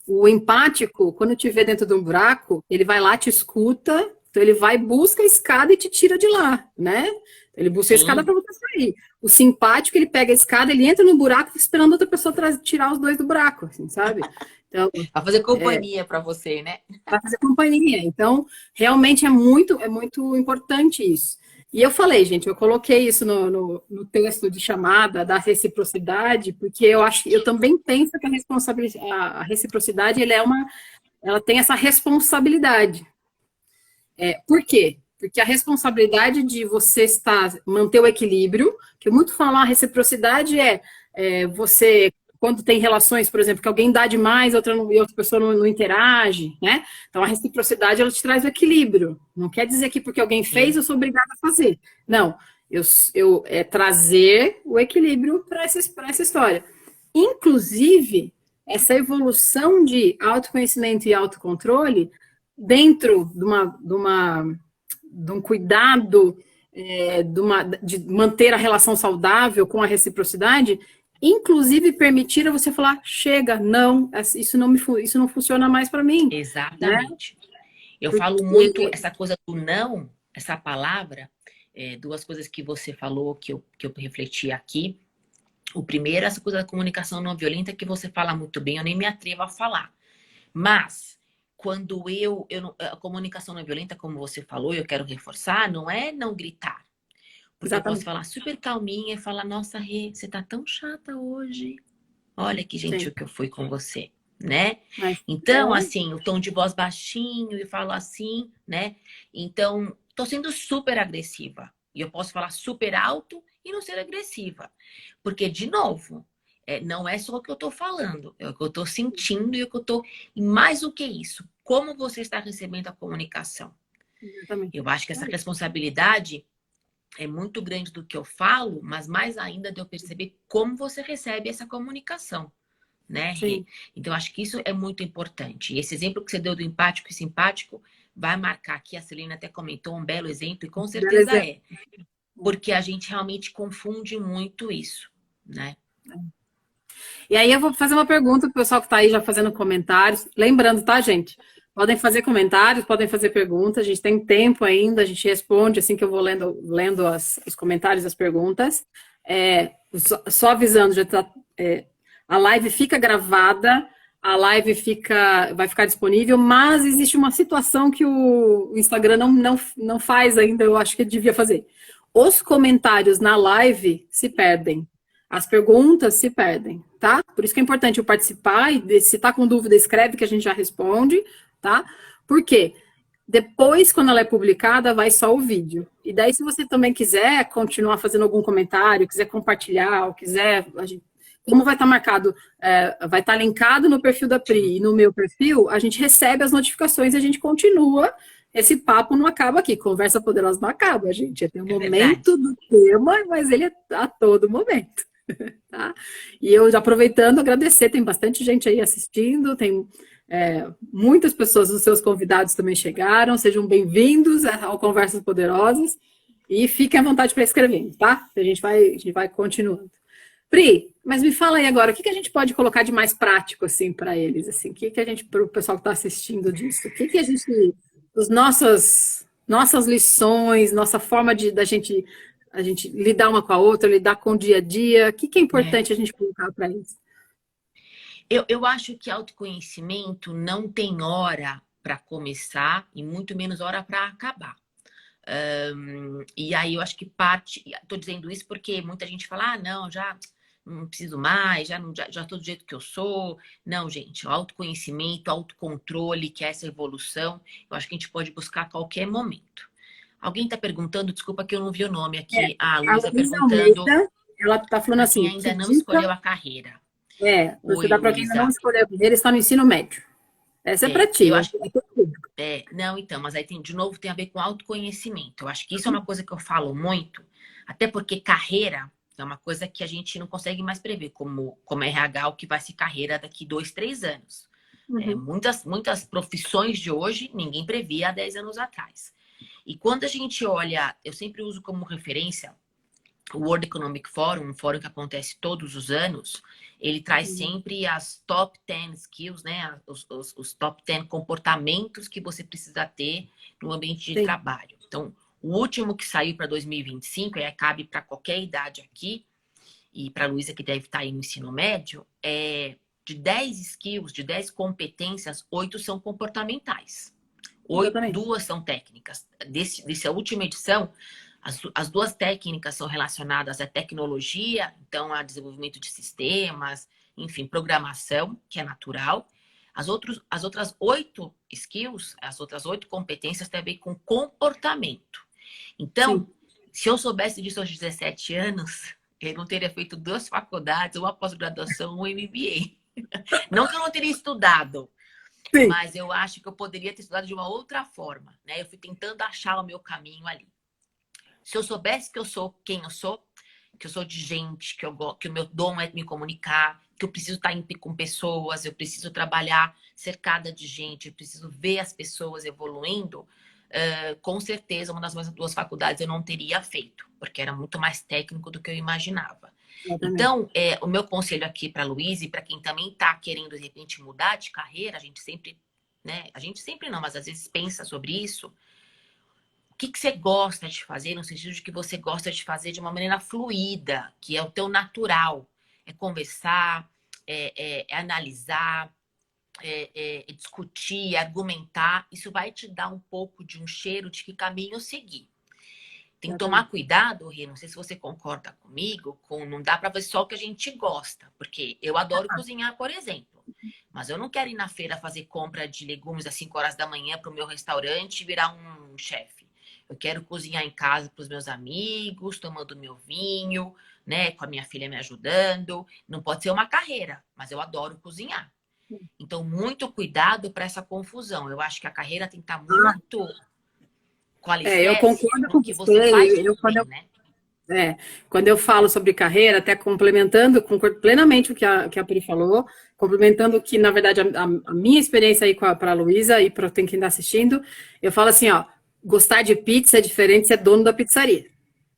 o empático, quando te vê dentro de um buraco, ele vai lá, te escuta, então ele vai, busca a escada e te tira de lá, né? Ele busca a escada para você sair. O simpático, ele pega a escada, ele entra no buraco esperando outra pessoa tirar os dois do buraco, assim, sabe? Então, vai fazer companhia para você, né? Vai fazer companhia. Então, realmente é muito importante isso. E eu falei, gente, eu coloquei isso no texto de chamada da reciprocidade, porque eu também penso que a reciprocidade ela tem essa responsabilidade. Por quê? Porque a responsabilidade de você manter o equilíbrio, que muito falar a reciprocidade você, quando tem relações, por exemplo, que alguém dá demais e outra pessoa não interage, né? Então a reciprocidade ela te traz o equilíbrio. Não quer dizer que porque alguém fez eu sou obrigada a fazer. Não, trazer o equilíbrio para essa história. Inclusive, essa evolução de autoconhecimento e autocontrole dentro de um cuidado de manter a relação saudável com a reciprocidade, inclusive permitir a você falar, chega, não, isso não funciona mais para mim. Exatamente. Né? Eu falo muito essa coisa do não, essa palavra, duas coisas que você falou que eu refleti aqui. O primeiro, essa coisa da comunicação não violenta, que você fala muito bem, eu nem me atrevo a falar. Mas quando a comunicação não violenta, como você falou, eu quero reforçar, não é não gritar. Porque eu posso falar super calminha e falar, nossa, Rê, você tá tão chata hoje. Olha que gentil que eu fui com você, né? Então, assim, o tom de voz baixinho e falo assim, né? Então, tô sendo super agressiva. E eu posso falar super alto e não ser agressiva. Porque, de novo, não é só o que eu tô falando, é o que eu tô sentindo e o que eu tô... E mais do que isso, como você está recebendo a comunicação. Exatamente. Eu acho que essa responsabilidade é muito grande do que eu falo, mas mais ainda de eu perceber como você recebe essa comunicação, né? Sim. Então, acho que isso é muito importante. E esse exemplo que você deu do empático e simpático vai marcar aqui, a Celina até comentou um belo exemplo, e com certeza é. Porque a gente realmente confunde muito isso, né? E aí eu vou fazer uma pergunta para o pessoal que está aí já fazendo comentários. Lembrando, tá, gente? Podem fazer comentários, podem fazer perguntas. A gente tem tempo ainda, a gente responde assim que eu vou lendo os comentários, as perguntas. Só avisando, a live fica gravada, a live vai ficar disponível, mas existe uma situação que o Instagram não faz ainda, eu acho que ele devia fazer. Os comentários na live se perdem. As perguntas se perdem, tá? Por isso que é importante eu participar e se tá com dúvida, escreve que a gente já responde, tá? Por quê? Depois, quando ela é publicada, vai só o vídeo. E daí, se você também quiser continuar fazendo algum comentário, quiser compartilhar, ou quiser como vai estar marcado, vai estar linkado no perfil da Pri e no meu perfil, a gente recebe as notificações e a gente continua. Esse papo não acaba aqui, conversa poderosa não acaba, gente. Tem um momento do tema, mas ele é a todo momento. Tá? E eu, aproveitando, agradecer, tem bastante gente aí assistindo, tem muitas pessoas, os seus convidados também chegaram, sejam bem-vindos ao Conversas Poderosas e fiquem à vontade para escrever, tá? A gente vai continuando. Pri, mas me fala aí agora, o que a gente pode colocar de mais prático, assim, para eles, assim? O que a gente, para o pessoal que está assistindo disso, o que a gente, nossas lições, nossa forma da gente a gente lidar uma com a outra, lidar com o dia a dia, o que é importante a gente colocar para eles? Eu acho que autoconhecimento não tem hora para começar e muito menos hora para acabar. E aí eu acho que estou dizendo isso porque muita gente fala, não, já não preciso mais, já estou do jeito que eu sou. Não, gente, o autoconhecimento, autocontrole, que é essa evolução, eu acho que a gente pode buscar a qualquer momento. Alguém está perguntando, desculpa que eu não vi o nome aqui. A Luísa perguntando. Almeida, ela está falando assim. Quem ainda não escolheu a carreira. Você dá para quem ainda não escolheu a carreira, está no ensino médio. Essa é para ti. Eu acho não, então, mas aí de novo tem a ver com autoconhecimento. Eu acho que isso é uma coisa que eu falo muito, até porque carreira é uma coisa que a gente não consegue mais prever, como RH, o que vai ser carreira daqui 2, 3 anos. Muitas profissões de hoje, ninguém previa há 10 anos atrás. E quando a gente olha, eu sempre uso como referência o World Economic Forum, um fórum que acontece todos os anos, ele traz sempre as top 10 skills, né? Os top 10 comportamentos que você precisa ter no ambiente de trabalho. Então, o último que saiu para 2025, cabe para qualquer idade aqui, e para a Luísa que deve estar aí no ensino médio, de 10 skills, de 10 competências, 8 são comportamentais. 2 são técnicas. Dessa última edição, as 2 técnicas são relacionadas à tecnologia, então a desenvolvimento de sistemas, enfim, programação, que é natural. As outras 8 skills, as outras 8 competências têm a ver com comportamento. Então, se eu soubesse disso aos 17 anos, eu não teria feito 2 faculdades, uma pós-graduação, um MBA. Não que eu não teria estudado, mas eu acho que eu poderia ter estudado de uma outra forma, né? Eu fui tentando achar o meu caminho ali. Se eu soubesse que eu sou quem eu sou, que eu sou de gente, que o meu dom é me comunicar, que eu preciso estar com pessoas, eu preciso trabalhar cercada de gente, eu preciso ver as pessoas evoluindo, com certeza uma das minhas 2 faculdades eu não teria feito, porque era muito mais técnico do que eu imaginava. Então, o meu conselho aqui para a Luísa e para quem também está querendo, de repente, mudar de carreira, a gente sempre não, mas às vezes pensa sobre isso. O que você gosta de fazer, no sentido de que você gosta de fazer de uma maneira fluida, que é o teu natural. É conversar, analisar, discutir, argumentar. Isso vai te dar um pouco de um cheiro de que caminho seguir. Tem que tomar cuidado, Rê, não sei se você concorda comigo, não dá para fazer só o que a gente gosta. Porque eu adoro cozinhar, por exemplo. Mas eu não quero ir na feira fazer compra de legumes às 5 horas da manhã para o meu restaurante e virar um chefe. Eu quero cozinhar em casa para os meus amigos, tomando meu vinho, né, com a minha filha me ajudando. Não pode ser uma carreira, mas eu adoro cozinhar. Então, muito cuidado para essa confusão. Eu acho que a carreira tem que estar muito com a eu concordo com que você faz quando eu falo sobre carreira, até complementando, concordo plenamente o que a Pri falou, complementando que, na verdade, a minha experiência aí para a Luísa e para quem está assistindo, eu falo assim, gostar de pizza é diferente de ser dono da pizzaria.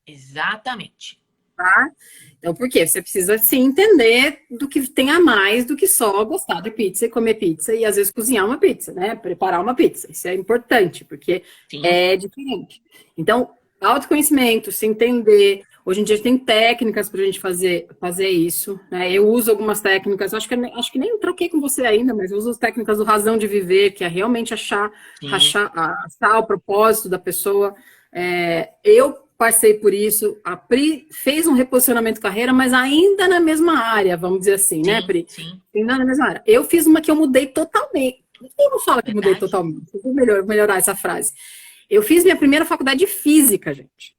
Exatamente. Tá? Então, por quê? Você precisa, sim, entender do que tem a mais do que só gostar de pizza e comer pizza e, às vezes, cozinhar uma pizza, né? Preparar uma pizza. Isso é importante, porque é diferente. Então, autoconhecimento, se entender. Hoje em dia tem técnicas para a gente fazer isso, né? Eu uso algumas técnicas, acho que nem troquei com você ainda, mas eu uso as técnicas do razão de viver, que é realmente achar o propósito da pessoa. Eu passei por isso, a Pri fez um reposicionamento de carreira, mas ainda na mesma área, vamos dizer assim, né, Pri? Sim. Ainda na mesma área. Eu fiz uma que eu mudei totalmente. Quem não fala que mudei totalmente? Vou melhorar essa frase. Eu fiz minha primeira faculdade de física, gente.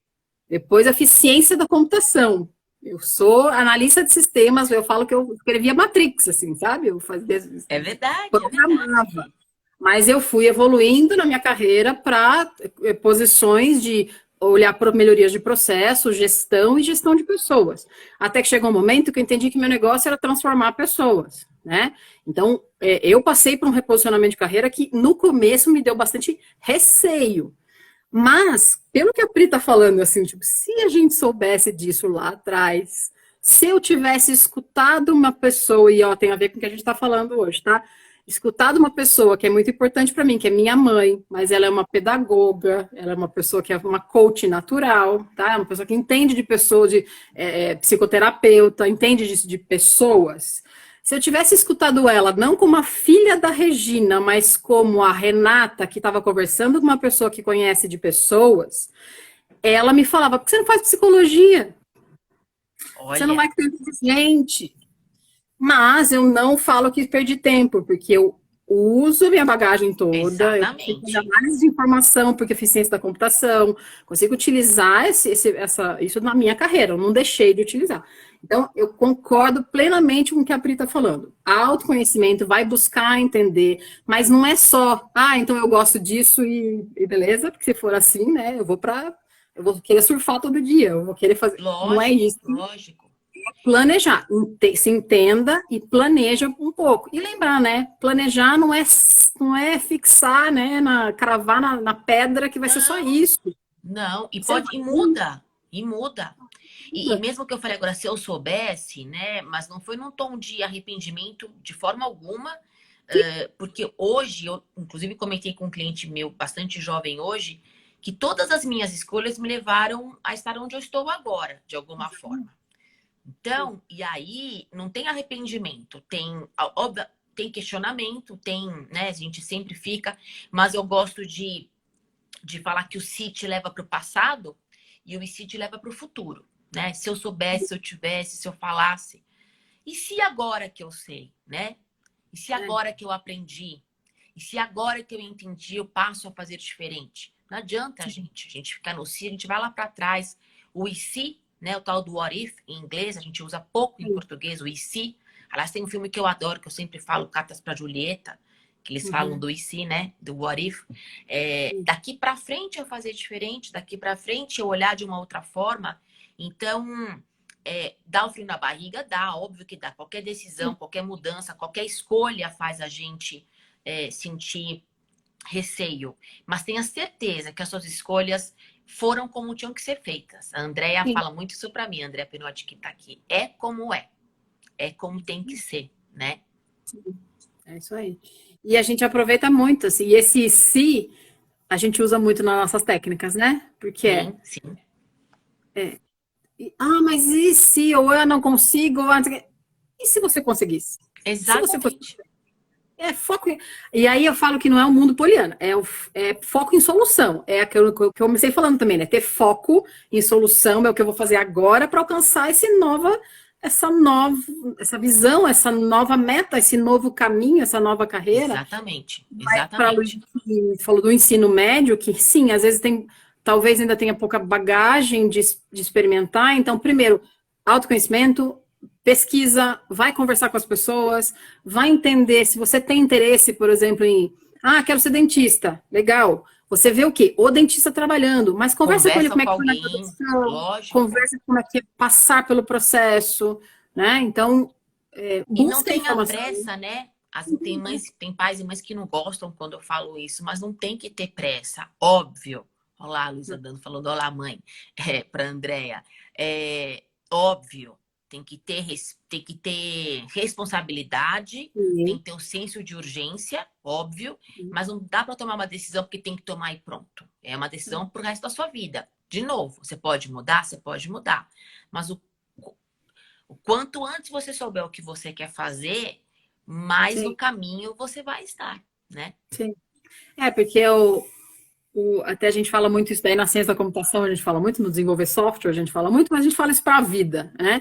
Depois eu fiz ciência da computação. Eu sou analista de sistemas, eu falo que eu escrevia Matrix, assim, sabe? Eu fazia, É verdade, é programava. verdade. Mas eu fui evoluindo na minha carreira para posições de olhar para melhorias de processo, gestão e gestão de pessoas. Até que chegou um momento que eu entendi que meu negócio era transformar pessoas, né? Então, eu passei por um reposicionamento de carreira que no começo me deu bastante receio. Mas, pelo que a Pri tá falando, assim, tipo, se a gente soubesse disso lá atrás, se eu tivesse escutado uma pessoa, e ó, tem a ver com o que a gente está falando hoje, tá? Escutado uma pessoa que é muito importante para mim, que é minha mãe, mas ela é uma pedagoga, ela é uma pessoa que é uma coach natural, tá? É uma pessoa que entende de pessoas, de psicoterapeuta, entende de pessoas. Se eu tivesse escutado ela, não como a filha da Regina, mas como a Renata, que estava conversando com uma pessoa que conhece de pessoas, ela me falava, por que você não faz psicologia? Você não Olha, vai ter gente. Mas eu não falo que perdi tempo, porque eu uso a minha bagagem toda, eu consigo fazer exatamente. análise de informação, porque eu fiz ciência da computação, consigo utilizar isso na minha carreira, eu não deixei de utilizar. Então, eu concordo plenamente com o que a Pri está falando. Autoconhecimento, vai buscar entender, mas não é só, então eu gosto disso e beleza, porque se for assim, né, eu vou querer surfar todo dia, eu vou querer fazer. Não é Lógico, isso. lógico. Planejar, se entenda e planeja um pouco. E lembrar, né? Planejar não é fixar, né? Cravar na pedra que vai ser só Não, isso. não. E Você pode, vai e muda, e muda. E muda. mesmo que eu falei agora, se eu soubesse, né? Mas não foi num tom de arrependimento de forma alguma, porque hoje, eu inclusive comentei com um cliente meu bastante jovem hoje, que todas as minhas escolhas me levaram a estar onde eu estou agora, de alguma forma. Então, e aí não tem arrependimento, tem questionamento, tem, né? A gente sempre fica, mas eu gosto de falar que o se te leva para o passado e o se te leva para o futuro, né? Se eu soubesse, se eu tivesse, se eu falasse. E se agora que eu sei, né? E se É, agora que eu aprendi? E se agora que eu entendi, eu passo a fazer diferente? Não adianta, a gente ficar no se, a gente vai lá para trás. O e se, né? O tal do what if, em inglês, a gente usa pouco em português, o e se. Aliás, tem um filme que eu adoro, que eu sempre falo, Cartas para Julieta, que eles falam uhum. do e se, né? Do what if. Daqui para frente eu fazer diferente, daqui para frente eu olhar de uma outra forma. Então, dá o frio na barriga? Dá, óbvio que dá. Qualquer decisão, qualquer mudança, qualquer escolha faz a gente sentir receio. Mas tenha certeza que as suas escolhas foram como tinham que ser feitas. A Andrea Sim, fala muito isso para mim, a Andrea Pinotti que está aqui. É como é. É como tem que ser, né? é isso aí. E a gente aproveita muito, assim, e esse se a gente usa muito nas nossas técnicas, né? Porque Sim, sim. mas e se, ou eu não consigo, e se você conseguisse? Se você fosse Exatamente. foco E aí eu falo que não é um mundo poliana, é foco em solução. É aquilo que eu comecei falando também, né? Ter foco em solução é o que eu vou fazer agora para alcançar essa nova, essa visão, essa nova meta, esse novo caminho, essa nova carreira. Exatamente. Para Luiz Exatamente. que falou do ensino médio, que sim, às vezes talvez ainda tenha pouca bagagem de experimentar. Então, primeiro, autoconhecimento, pesquisa, vai conversar com as pessoas, vai entender se você tem interesse, por exemplo, quero ser dentista, legal. Você vê o quê? O dentista trabalhando, mas conversa com ele Conversa como é com que foi na alguém, graduação, lógico. conversa como é que é passar pelo processo, né? Então, E não busca tenha informação. pressa, né? Tem mães, tem pais e mães que não gostam quando eu falo isso, mas não tem que ter pressa, óbvio. Olá, Luísa Dando falando, olá, mãe, para Andréia. Óbvio, tem que ter responsabilidade, tem Sim, que ter o senso de urgência, óbvio, mas não dá para tomar uma decisão porque tem que tomar e pronto. É uma decisão pro resto da sua vida. De novo, você pode mudar, mas o quanto antes você souber o que você quer fazer, mais no sim. caminho você vai estar, né? Sim. Porque até a gente fala muito isso daí na ciência da computação, a gente fala muito no desenvolver software, a gente fala muito, mas a gente fala isso para a vida, né?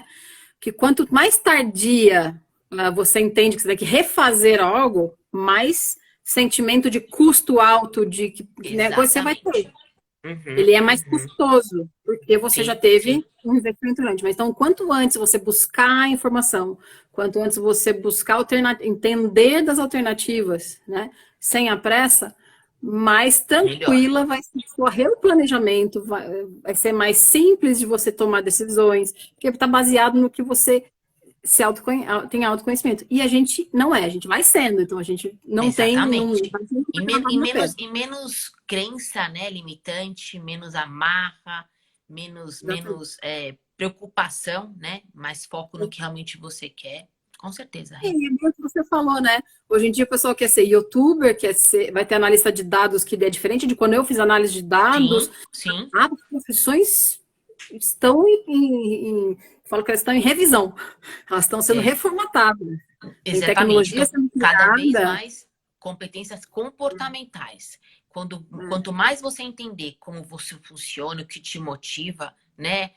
Que quanto mais tardia você entende que você tem que refazer algo, mais sentimento de custo alto, de que né, você vai ter. Exatamente. Uhum, Ele é mais uhum. custoso, porque você já Sim, teve sim. um investimento grande. Mas então, quanto antes você buscar a informação, quanto antes você buscar entender das alternativas, né, sem a pressa, mais Melhor. tranquila vai ser o seu planejamento, vai ser mais simples de você tomar decisões, porque está baseado no que você tem autoconhecimento. E a gente não é, a gente vai sendo, então a gente não tem, não Exatamente. vai ser E, na pedra. e menos crença, né, limitante, menos amarra, Exatamente. menos preocupação, né? Mais foco no que realmente você quer. Com certeza, É, Rê. e é bem o que você falou, né? Hoje em dia o pessoal quer ser youtuber, vai ter analista de dados que é diferente de quando eu fiz análise de dados. Sim, sim, As profissões estão falo que elas estão em revisão, elas estão sendo é. reformatadas. Tem Exatamente. tecnologia Então, sendo cada vez criada. mais competências comportamentais. Quanto mais você entender como você funciona, o que te motiva, né?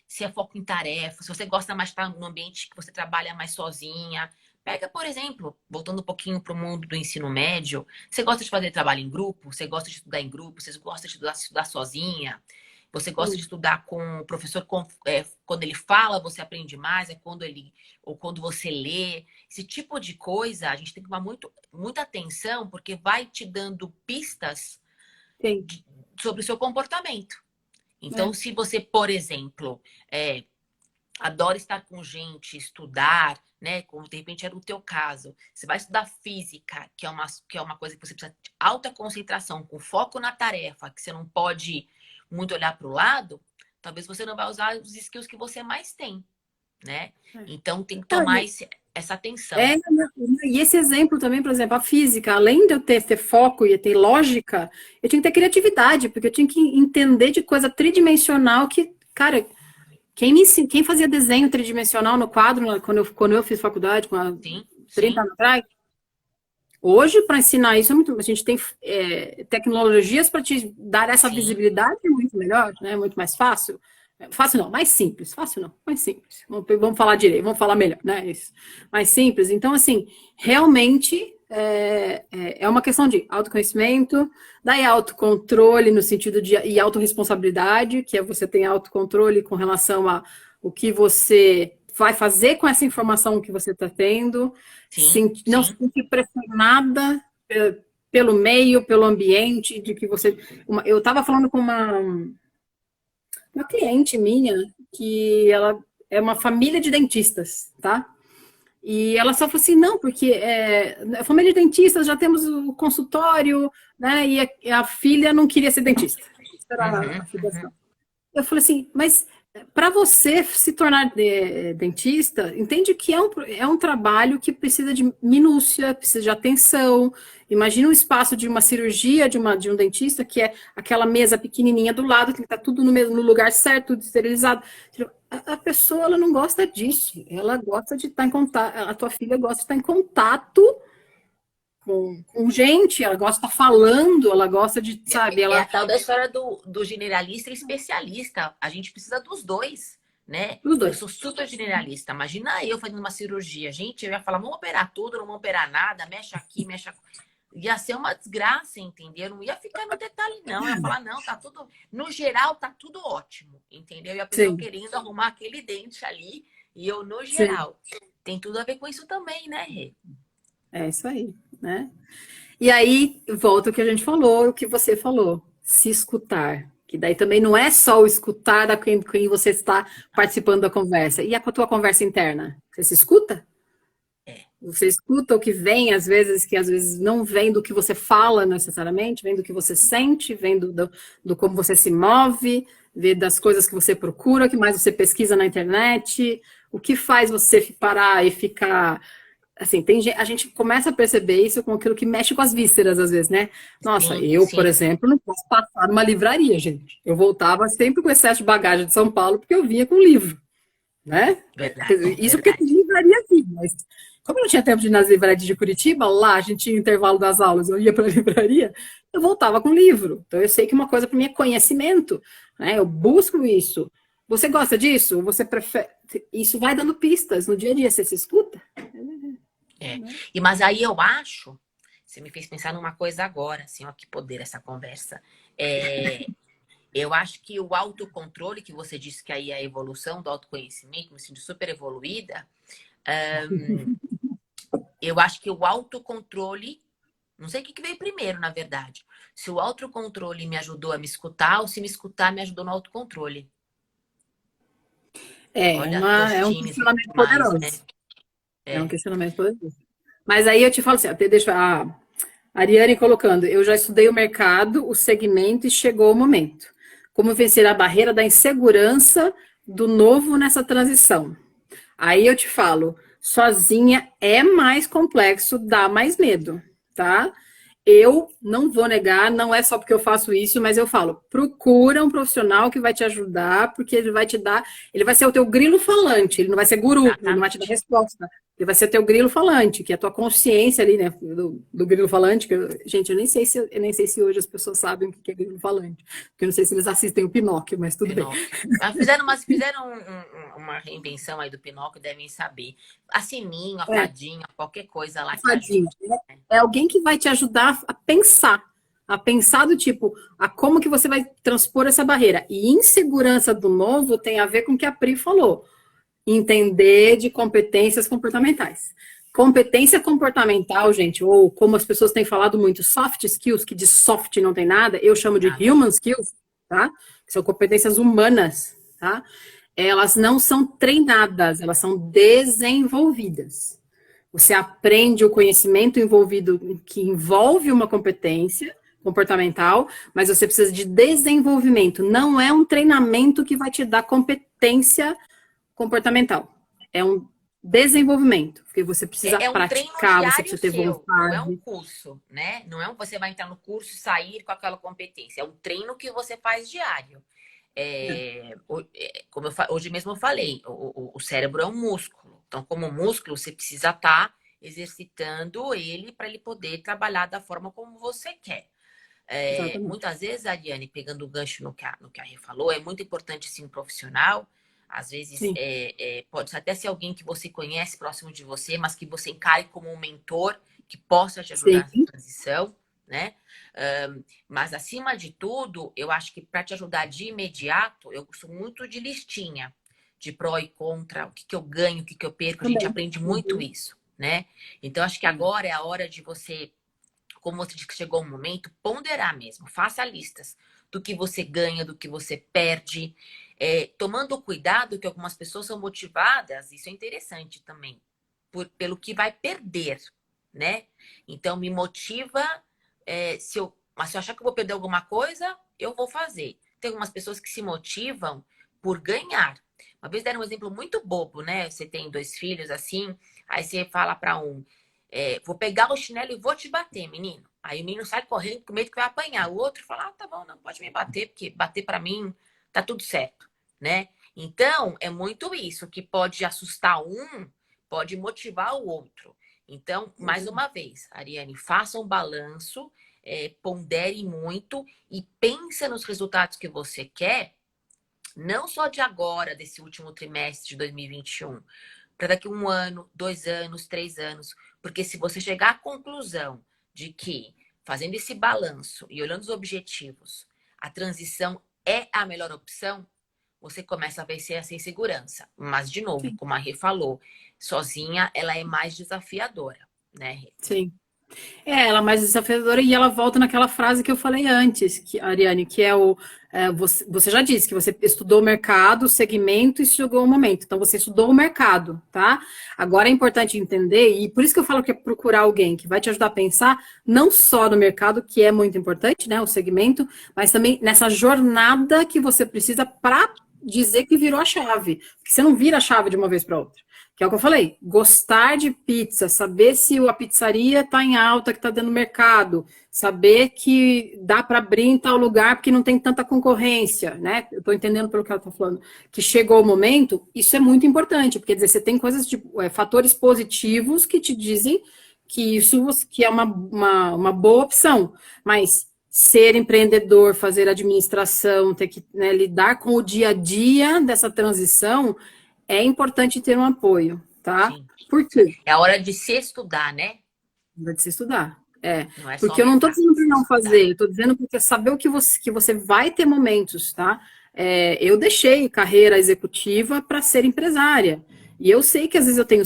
Se é foco em tarefa, se você gosta mais de estar no ambiente que você trabalha mais sozinha. Pega, por exemplo, voltando um pouquinho para o mundo do ensino médio, você gosta de fazer trabalho em grupo? Você gosta de estudar em grupo? Você gosta de estudar sozinha? Você gosta de estudar com o professor, quando ele fala, você aprende mais, é quando ele, ou quando você lê. Esse tipo de coisa, a gente tem que tomar muita atenção, porque vai te dando pistas Tem, sobre o seu comportamento. Então, é, se você, por exemplo, adora estar com gente, estudar, né? Como de repente era o teu caso. Você vai estudar física, que é uma coisa que você precisa de alta concentração, com foco na tarefa, que você não pode muito olhar para o lado, talvez você não vai usar os skills que você mais tem, né? é. Então tem que Não, tomar essa atenção. É, e esse exemplo também, por exemplo, a física, além de eu ter foco e ter lógica, eu tinha que ter criatividade, porque eu tinha que entender de coisa tridimensional que, cara, quem fazia desenho tridimensional no quadro, quando eu fiz faculdade, com Sim, 30 sim, anos atrás, hoje, para ensinar isso, a gente tem tecnologias para te dar essa sim. visibilidade muito melhor, né? Muito mais fácil. Fácil não, mais simples. Fácil não, mais simples. Vamos falar direito, vamos falar melhor, né? Isso. Mais simples. Então, assim, realmente é uma questão de autoconhecimento, daí autocontrole no sentido de e autorresponsabilidade, que é você tem autocontrole com relação a o que você vai fazer com essa informação que você está tendo, Sim, não se sim. sentir pressionada pelo meio, pelo ambiente, de que você. Eu estava falando com uma cliente minha que ela é uma família de dentistas, tá? E ela só falou assim, não, porque a família de dentistas já temos o consultório, né? E a filha não queria ser dentista. Essa era a Uhum, situação. uhum. Eu falei assim, mas para você se tornar dentista, entende que é um trabalho que precisa de minúcia, precisa de atenção. Imagina um espaço de uma cirurgia de um dentista, que é aquela mesa pequenininha do lado, que está tudo no lugar certo, tudo esterilizado. A pessoa ela não gosta disso, ela gosta de estar em contato, a tua filha gosta de estar em contato com gente, ela gosta de estar falando, ela gosta de, sabe, É ela. a tal da história do generalista e especialista. A gente precisa dos dois, né? Os Eu dois. sou super generalista. Imagina eu fazendo uma cirurgia. Gente, eu ia falar, vamos operar tudo, não vamos operar nada, mexe aqui, mexe aqui. Ia ser uma desgraça, entendeu? Não ia ficar no detalhe, não. Eu ia falar, não, tá tudo. No geral, tá tudo ótimo, entendeu? E a pessoa Sim, querendo arrumar aquele dente ali. E eu, no sim. geral. Tem tudo a ver com isso também, né, Rê? É isso aí, né? E aí, volta o que a gente falou, o que você falou, se escutar. Que daí também não é só o escutar da quem você está participando da conversa. E a tua conversa interna? Você se escuta? É, Você escuta o que vem, às vezes, que às vezes não vem do que você fala necessariamente, vem do que você sente, vem do como você se move, vem das coisas que você procura, que mais você pesquisa na internet, o que faz você parar e ficar assim, a gente começa a perceber isso com aquilo que mexe com as vísceras, às vezes, né? Nossa, sim, eu, por sim. exemplo, não posso passar numa livraria, gente. Eu voltava sempre com excesso de bagagem de São Paulo, porque eu vinha com livro, né? Quer Verdade, dizer, isso porque tem verdade. livraria aqui, mas como eu não tinha tempo de ir nas livrarias de Curitiba, lá a gente tinha intervalo das aulas, eu ia para a livraria, eu voltava com livro. Então eu sei que uma coisa para mim é conhecimento, né? Eu busco isso. Você gosta disso? Você prefere? Isso vai dando pistas no dia a dia. Você se escuta? É. Mas aí eu acho, você me fez pensar numa coisa agora, assim, ó, que poder essa conversa. É, eu acho que o autocontrole, que você disse que aí é a evolução do autoconhecimento, me sinto super evoluída. Eu acho que o autocontrole, não sei o que veio primeiro, na verdade. Se o autocontrole me ajudou a me escutar, ou se me escutar me ajudou no autocontrole. Olha, É um Tostines questionamento mais, né? poderoso. É um É. questionamento poderoso. Mas aí eu te falo assim, até deixa a Ariane colocando, eu já estudei o mercado, o segmento e chegou o momento. Como vencer a barreira da insegurança do novo nessa transição? Aí eu te falo, sozinha é mais complexo, dá mais medo, tá? Eu não vou negar, não é só porque eu faço isso, mas eu falo, procura um profissional que vai te ajudar, porque ele vai te dar, ele vai ser o teu grilo falante, ele não vai ser guru, ele não vai te dar Exatamente. resposta. Ele vai ser teu grilo falante, que é a tua consciência ali, né, do grilo falante, gente, eu nem sei se hoje as pessoas sabem o que é grilo falante, porque eu não sei se eles assistem o Pinóquio, mas tudo bem. Pinóquio. Mas fizeram uma reinvenção aí do Pinóquio, devem saber. A Sininho, a É, Fadinha, qualquer coisa lá que fadinho. ajude, né? É alguém que vai te ajudar a pensar do tipo, a como que você vai transpor essa barreira. E insegurança do novo tem a ver com o que a Pri falou, entender de competências comportamentais. Competência comportamental, gente, ou como as pessoas têm falado muito, soft skills, que de soft não tem nada, eu chamo de Nada. human skills, tá? Que são competências humanas, tá? Elas não são treinadas, elas são desenvolvidas. Você aprende o conhecimento envolvido, que envolve uma competência comportamental, mas você precisa de desenvolvimento. Não é um treinamento que vai te dar competência comportamental. É um desenvolvimento, porque você precisa É um treino praticar, você diário precisa ter seu, não é um vontade. curso, né? Não é um você vai entrar no curso e sair com aquela competência. É um treino que você faz diário. Hoje mesmo eu falei, o cérebro é um músculo. Então, como músculo, você precisa estar exercitando ele para ele poder trabalhar da forma como você quer. Exatamente. Muitas vezes, Ariane, pegando o gancho no que a Rê falou, é muito importante sim um profissional. Às vezes Sim, pode até ser alguém que você conhece próximo de você, mas que você encare como um mentor que possa te ajudar nessa sim, transição, né? Mas acima de tudo, eu acho que para te ajudar de imediato, eu gosto muito de listinha, de pró e contra, o que eu ganho, o que eu perco. A gente também. aprende muito Uhum. isso, né? Então acho que agora é a hora de você, como você disse que chegou um momento, ponderar mesmo. Faça listas do que você ganha, do que você perde. Tomando cuidado que algumas pessoas são motivadas, isso é interessante também, pelo que vai perder, né? Então, me motiva, mas se eu achar que eu vou perder alguma coisa, eu vou fazer. Tem algumas pessoas que se motivam por ganhar. Uma vez deram um exemplo muito bobo, né? Você tem 2 filhos assim, aí você fala para um, vou pegar o chinelo e vou te bater, menino. Aí o menino sai correndo com medo que vai apanhar. O outro fala, tá bom, não pode me bater, porque bater para mim tá tudo certo, né? Então, é muito isso, que pode assustar um, pode motivar o outro. Então, mais uma vez, Ariane, faça um balanço, pondere muito e pense nos resultados que você quer, não só de agora, desse último trimestre de 2021, para daqui 1 ano, 2 anos, 3 anos. Porque se você chegar à conclusão de que, fazendo esse balanço e olhando os objetivos, a transição é a melhor opção, você começa a vencer essa insegurança. Mas, de novo, Sim, como a Rê falou, sozinha ela é mais desafiadora, né, Rê? sim. Ela é mais desafiadora e ela volta naquela frase que eu falei antes, Ariane, que você já disse que você estudou o mercado, o segmento e chegou o momento. Então, você estudou o mercado, tá? Agora é importante entender, e por isso que eu falo que é procurar alguém que vai te ajudar a pensar, não só no mercado, que é muito importante, né? O segmento, mas também nessa jornada que você precisa para dizer que virou a chave. Porque você não vira a chave de uma vez para outra. Que é o que eu falei, gostar de pizza, saber se a pizzaria está em alta, que está dando mercado, saber que dá para abrir em tal lugar porque não tem tanta concorrência, né? Eu estou entendendo pelo que ela está falando, que chegou o momento, isso é muito importante, porque quer dizer, você tem coisas de fatores positivos que te dizem que isso que é uma boa opção, mas ser empreendedor, fazer administração, ter que, né, lidar com o dia a dia dessa transição é importante ter um apoio, tá? Sim. Por quê? É a hora de se estudar, né? Hora de se estudar. Não é só o Porque eu não estou mercado. dizendo para não fazer, eu estou dizendo porque saber que você vai ter momentos, tá? Eu deixei carreira executiva para ser empresária. E eu sei que às vezes eu tenho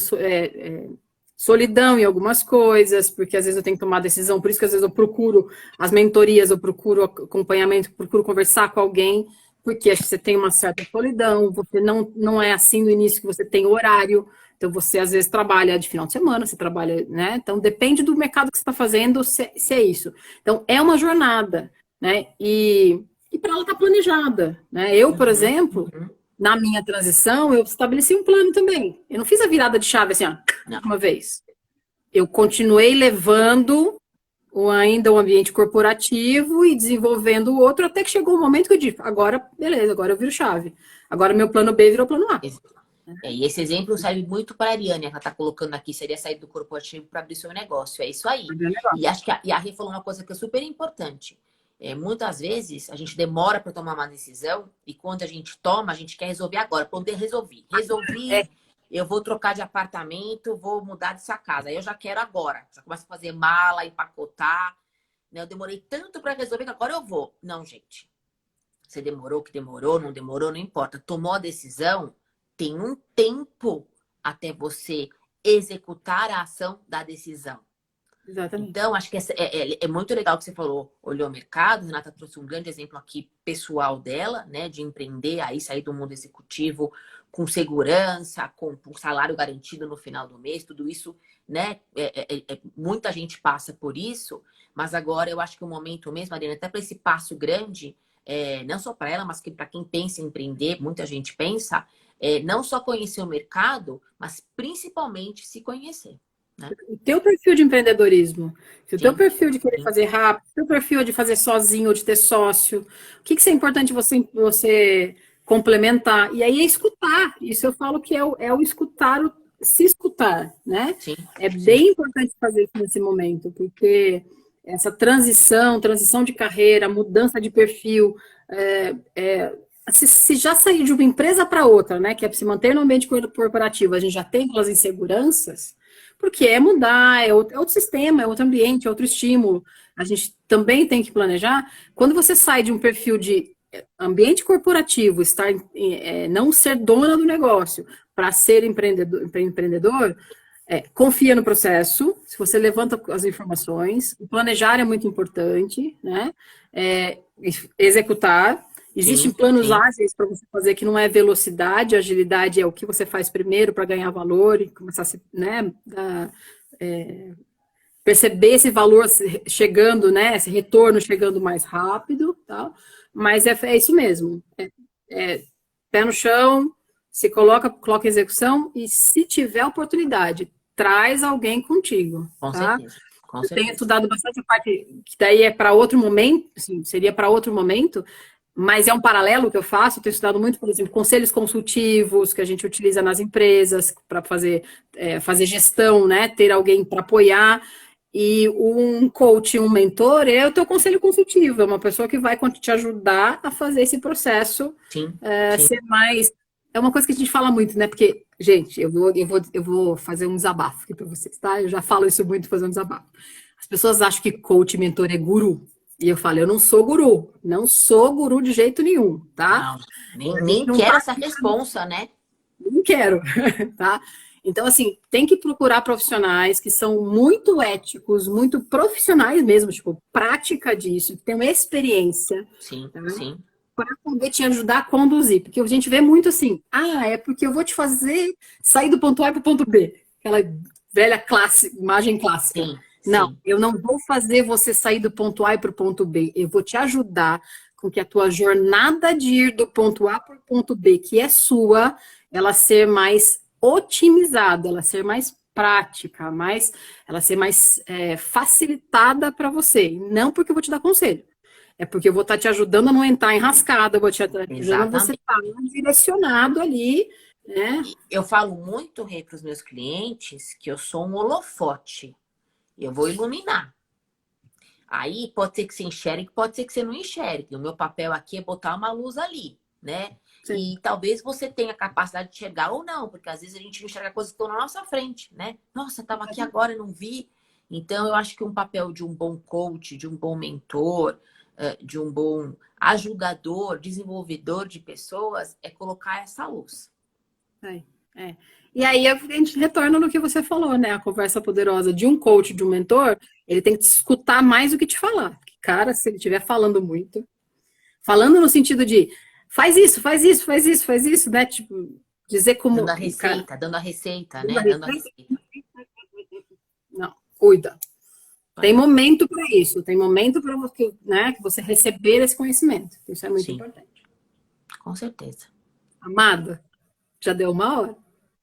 solidão em algumas coisas, porque às vezes eu tenho que tomar decisão, por isso que às vezes eu procuro as mentorias, eu procuro acompanhamento, procuro conversar com alguém, porque acho que você tem uma certa solidão, você não é assim no início que você tem horário, então você às vezes trabalha de final de semana, você trabalha, né? Então depende do mercado que você está fazendo, se é isso. Então é uma jornada, né? E para ela estar planejada, né? Eu, por Uhum, exemplo, uhum. na minha transição, eu estabeleci um plano também. Eu não fiz a virada de chave assim, ó, Não. uma vez. Eu continuei levando ainda o ambiente corporativo e desenvolvendo o outro, até que chegou um momento que eu disse, agora, beleza, agora eu viro chave. Agora meu plano B virou plano A. E esse exemplo serve muito para a Ariane, ela está colocando aqui, seria sair do corporativo para abrir seu negócio. É isso aí. E acho que a Rê falou uma coisa que é super importante. Muitas vezes a gente demora para tomar uma decisão e quando a gente toma, a gente quer resolver agora. Pronto, resolvi. É, Resolvi, eu vou trocar de apartamento, vou mudar dessa casa. Aí eu já quero agora. Já começo a fazer mala, empacotar. Né? Eu demorei tanto para resolver que agora eu vou. Não, gente. Você demorou, que demorou, não demorou, não importa. Tomou a decisão, tem um tempo até você executar a ação da decisão. exatamente. Então, acho que é muito legal que você falou, olhou o mercado. Renata trouxe um grande exemplo aqui pessoal dela, né? De empreender, aí sair do mundo executivo com segurança, com um salário garantido no final do mês, tudo isso, né? Muita gente passa por isso, mas agora eu acho que o momento mesmo, Mariana, até para esse passo grande, não só para ela, mas que para quem pensa em empreender, muita gente pensa, não só conhecer o mercado, mas principalmente se conhecer, né? O teu perfil de empreendedorismo, se o teu Sim, perfil de querer sim, fazer rápido, o teu perfil de fazer sozinho ou de ter sócio, o que é importante você complementar? E aí é escutar. Isso eu falo que é o escutar, se escutar, né? sim, É sim. bem importante fazer isso nesse momento, porque essa transição de carreira, mudança de perfil, se já sair de uma empresa para outra, né, que é se manter no ambiente corporativo, a gente já tem aquelas inseguranças, porque é mudar, é outro sistema, é outro ambiente, é outro estímulo. A gente também tem que planejar. Quando você sai de um perfil de ambiente corporativo, não ser dona do negócio, para ser empreendedor, confia no processo, se você levanta as informações, o planejar é muito importante, né? É, executar. Existem Sim, planos sim, ágeis para você fazer que não é velocidade, agilidade é o que você faz primeiro para ganhar valor e começar a se, né, perceber esse valor chegando, né, esse retorno chegando mais rápido, tal. Mas é isso mesmo. Pé no chão, se coloca em execução e se tiver oportunidade, traz alguém contigo, com tá? certeza, com Eu tenho certeza. estudado bastante a parte que daí é para outro momento, assim, seria para outro momento, mas é um paralelo que eu faço. Eu tenho estudado muito, por exemplo, conselhos consultivos que a gente utiliza nas empresas para fazer gestão, né? Ter alguém para apoiar. E um coach, um mentor, é o teu conselho consultivo, é uma pessoa que vai te ajudar a fazer esse processo Sim, sim. ser mais. É uma coisa que a gente fala muito, né? Porque, gente, eu vou fazer um desabafo aqui para vocês, tá? Eu já falo isso muito, fazer um desabafo. As pessoas acham que coach, mentor é guru. E eu falo, eu não sou guru. Não sou guru de jeito nenhum, tá? Não, nem, A gente nem não quero tá. essa responsa, né? Não quero, tá? Então, assim, tem que procurar profissionais que são muito éticos, muito profissionais mesmo, tipo, prática disso, que tenham experiência, Sim, tá? sim, Para poder te ajudar a conduzir. Porque a gente vê muito assim, é porque eu vou te fazer sair do ponto A para o ponto B. Aquela velha imagem clássica. sim, Não, sim. eu não vou fazer você sair do ponto A para o ponto B. Eu vou te ajudar com que a tua jornada de ir do ponto A para o ponto B, que é sua, ela ser mais otimizada, ela ser mais prática, ela ser mais facilitada para você. Não porque eu vou te dar conselho. É porque eu vou estar te ajudando a não entrar enrascada, eu vou te ajudando a você Exatamente. estar direcionado ali, né? E eu falo muito, Rei, para os meus clientes que eu sou um holofote. Eu vou iluminar. Aí pode ser que você enxergue, pode ser que você não enxergue. O meu papel aqui é botar uma luz ali, né? Sim. E talvez você tenha a capacidade de enxergar ou não, porque às vezes a gente não enxerga coisas que estão na nossa frente, né? Nossa, estava aqui agora e não vi. Então, eu acho que um papel de um bom coach, de um bom mentor, de um bom ajudador, desenvolvedor de pessoas, é colocar essa luz. É. E aí a gente retorna no que você falou, né? A conversa poderosa de um coach, de um mentor, ele tem que te escutar mais do que te falar. Porque, cara, se ele estiver falando muito, falando no sentido de faz isso, faz isso, faz isso, faz isso, né? Tipo, dizer como o cara. Dando a receita, Dando a né? Dando a receita, receita. não, cuida. Tem É, momento para isso, tem momento para você, né, que você receber esse conhecimento. Isso é muito sim, importante. com certeza. Amada, já deu 1 hora?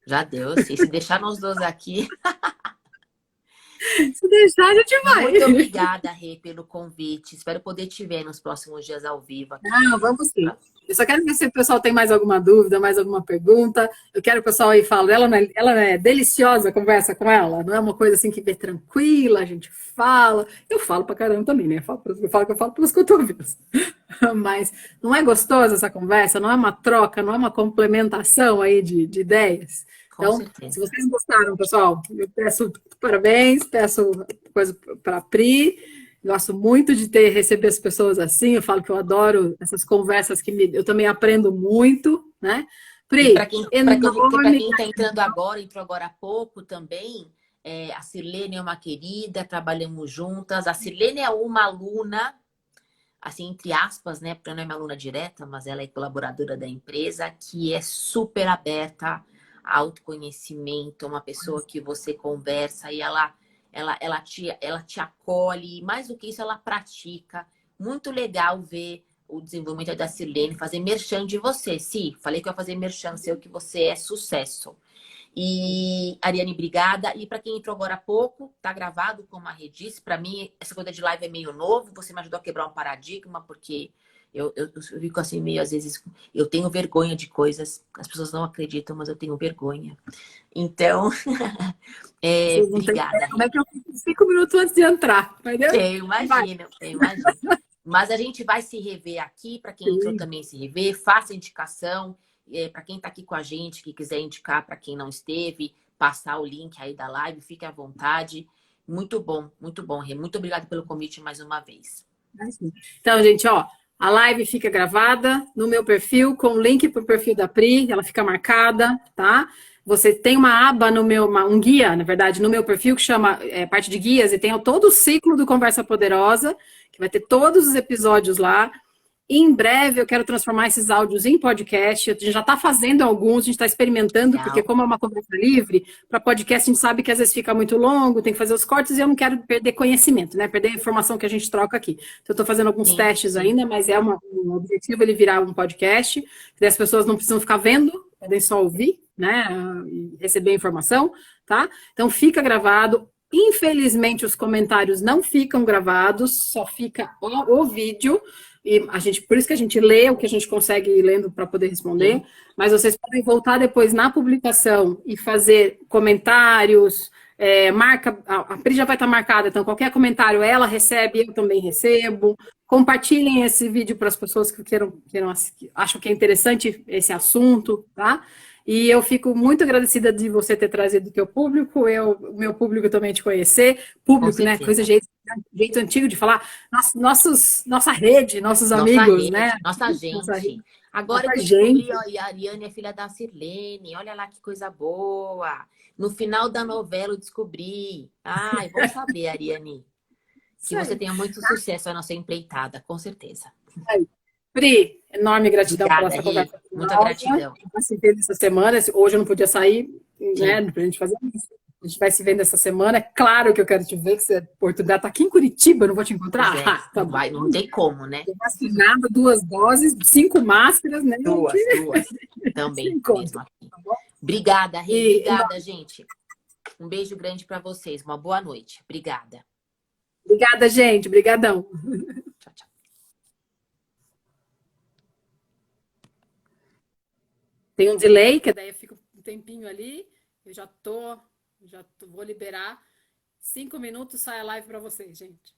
Já deu. Se deixar nós dois aqui. Se deixar, a gente vai. Muito obrigada, Rê, pelo convite. Espero poder te ver nos próximos dias ao vivo aqui. Não, vamos sim. Eu só quero ver se o pessoal tem mais alguma dúvida, mais alguma pergunta. Eu quero que o pessoal aí fale. Ela é deliciosa, conversa com ela. Não é uma coisa assim que vê tranquila, a gente fala. Eu falo pra caramba também, né? Eu falo pelos cotovelos. Mas não é gostosa essa conversa? Não é uma troca, não é uma complementação aí de ideias? Com Então, se certeza. vocês gostaram, pessoal, eu peço parabéns, peço coisa para a Pri. Gosto muito de receber as pessoas assim. Eu falo que eu adoro essas conversas eu também aprendo muito, né? E para Pri, quem enorme. está entrando agora, entrou agora há pouco também, a Sirlene é uma querida, trabalhamos juntas. A Sirlene é uma aluna, assim, entre aspas, né? Porque não é uma aluna direta, mas ela é colaboradora da empresa, que é super aberta a autoconhecimento, uma pessoa que você conversa e ela te acolhe, e mais do que isso, ela pratica. Muito legal ver o desenvolvimento da Sirlene, fazer merchan de você. Sim, falei que eu ia fazer merchan seu, que você é sucesso. E, Ariane, obrigada. E para quem entrou agora há pouco, tá gravado, como a Rê disse. Para mim, essa coisa de live é meio novo. Você me ajudou a quebrar um paradigma, porque eu fico assim, meio às vezes, eu tenho vergonha de coisas. As pessoas não acreditam, mas eu tenho vergonha. Então, Vocês não têm obrigada, ideia como Rê. é que eu fico 5 minutos antes de entrar, entendeu? Vai. Eu imagino. Mas a gente vai se rever aqui, para quem entrou também se rever, faça indicação. Para quem está aqui com a gente, que quiser indicar para quem não esteve, passar o link aí da live, fique à vontade. Muito bom, Rê. Muito obrigada pelo convite mais uma vez. Então, gente, ó, a live fica gravada no meu perfil, com o link para o perfil da Pri, ela fica marcada, tá? Você tem uma aba um guia, na verdade, no meu perfil, que chama parte de guias, e tem todo o ciclo do Conversa Poderosa, que vai ter todos os episódios lá. Em breve eu quero transformar esses áudios em podcast. A gente já está fazendo alguns, a gente está experimentando, porque Legal. como é uma conversa livre, para podcast a gente sabe que às vezes fica muito longo, tem que fazer os cortes e eu não quero perder conhecimento, né? Perder a informação que a gente troca aqui. Então, eu estou fazendo alguns Sim, testes sim. ainda, mas um objetivo ele virar um podcast, que as pessoas não precisam ficar vendo, podem só ouvir, né? E receber a informação, tá? Então fica gravado. Infelizmente, os comentários não ficam gravados, só fica o vídeo. E por isso que a gente lê o que a gente consegue ir lendo para poder responder, Sim. mas vocês podem voltar depois na publicação e fazer comentários, a Pri já vai estar marcada, então qualquer comentário ela recebe, eu também recebo. Compartilhem esse vídeo para as pessoas que acham que é interessante esse assunto, tá? E eu fico muito agradecida de você ter trazido o teu público, o meu público também te conhecer. Com Público, né? certeza. Jeito antigo de falar. Nossa rede, nossos Nossa amigos, né? rede, nossa Nossa rede, gente. Agora que nossa eu descobri, gente. ó, e a Ariane é filha da Sirlene. Olha lá que coisa boa. No final da novela eu descobri. Ai, bom saber, Ariane. Que Isso você aí. tenha muito sucesso na sua empreitada, com certeza. Aí. Pri, enorme gratidão pela Obrigada, essa Rê. conversa Muita maravilhosa. gratidão. A gente vai se ver nessa semana. Hoje eu não podia sair, Sim. né? Pra gente fazer isso. A gente vai se vendo essa semana. É claro que eu quero te ver, que você oportunidade está aqui em Curitiba, eu não vou te encontrar. Pois é, Ah, tá não bom. vai, não tem como, né? Vacinada, 2 doses, 5 máscaras, né? Duas. Se Também, encontra, mesmo aqui. tá bom? Obrigada, Rê. E Obrigada, gente. Um beijo grande para vocês. Uma boa noite. Obrigada. obrigada, gente. Obrigadão. Tchau, tchau. Tem um delay, que daí eu fico um tempinho ali. Eu vou liberar. 5 minutos, sai a live para vocês, gente.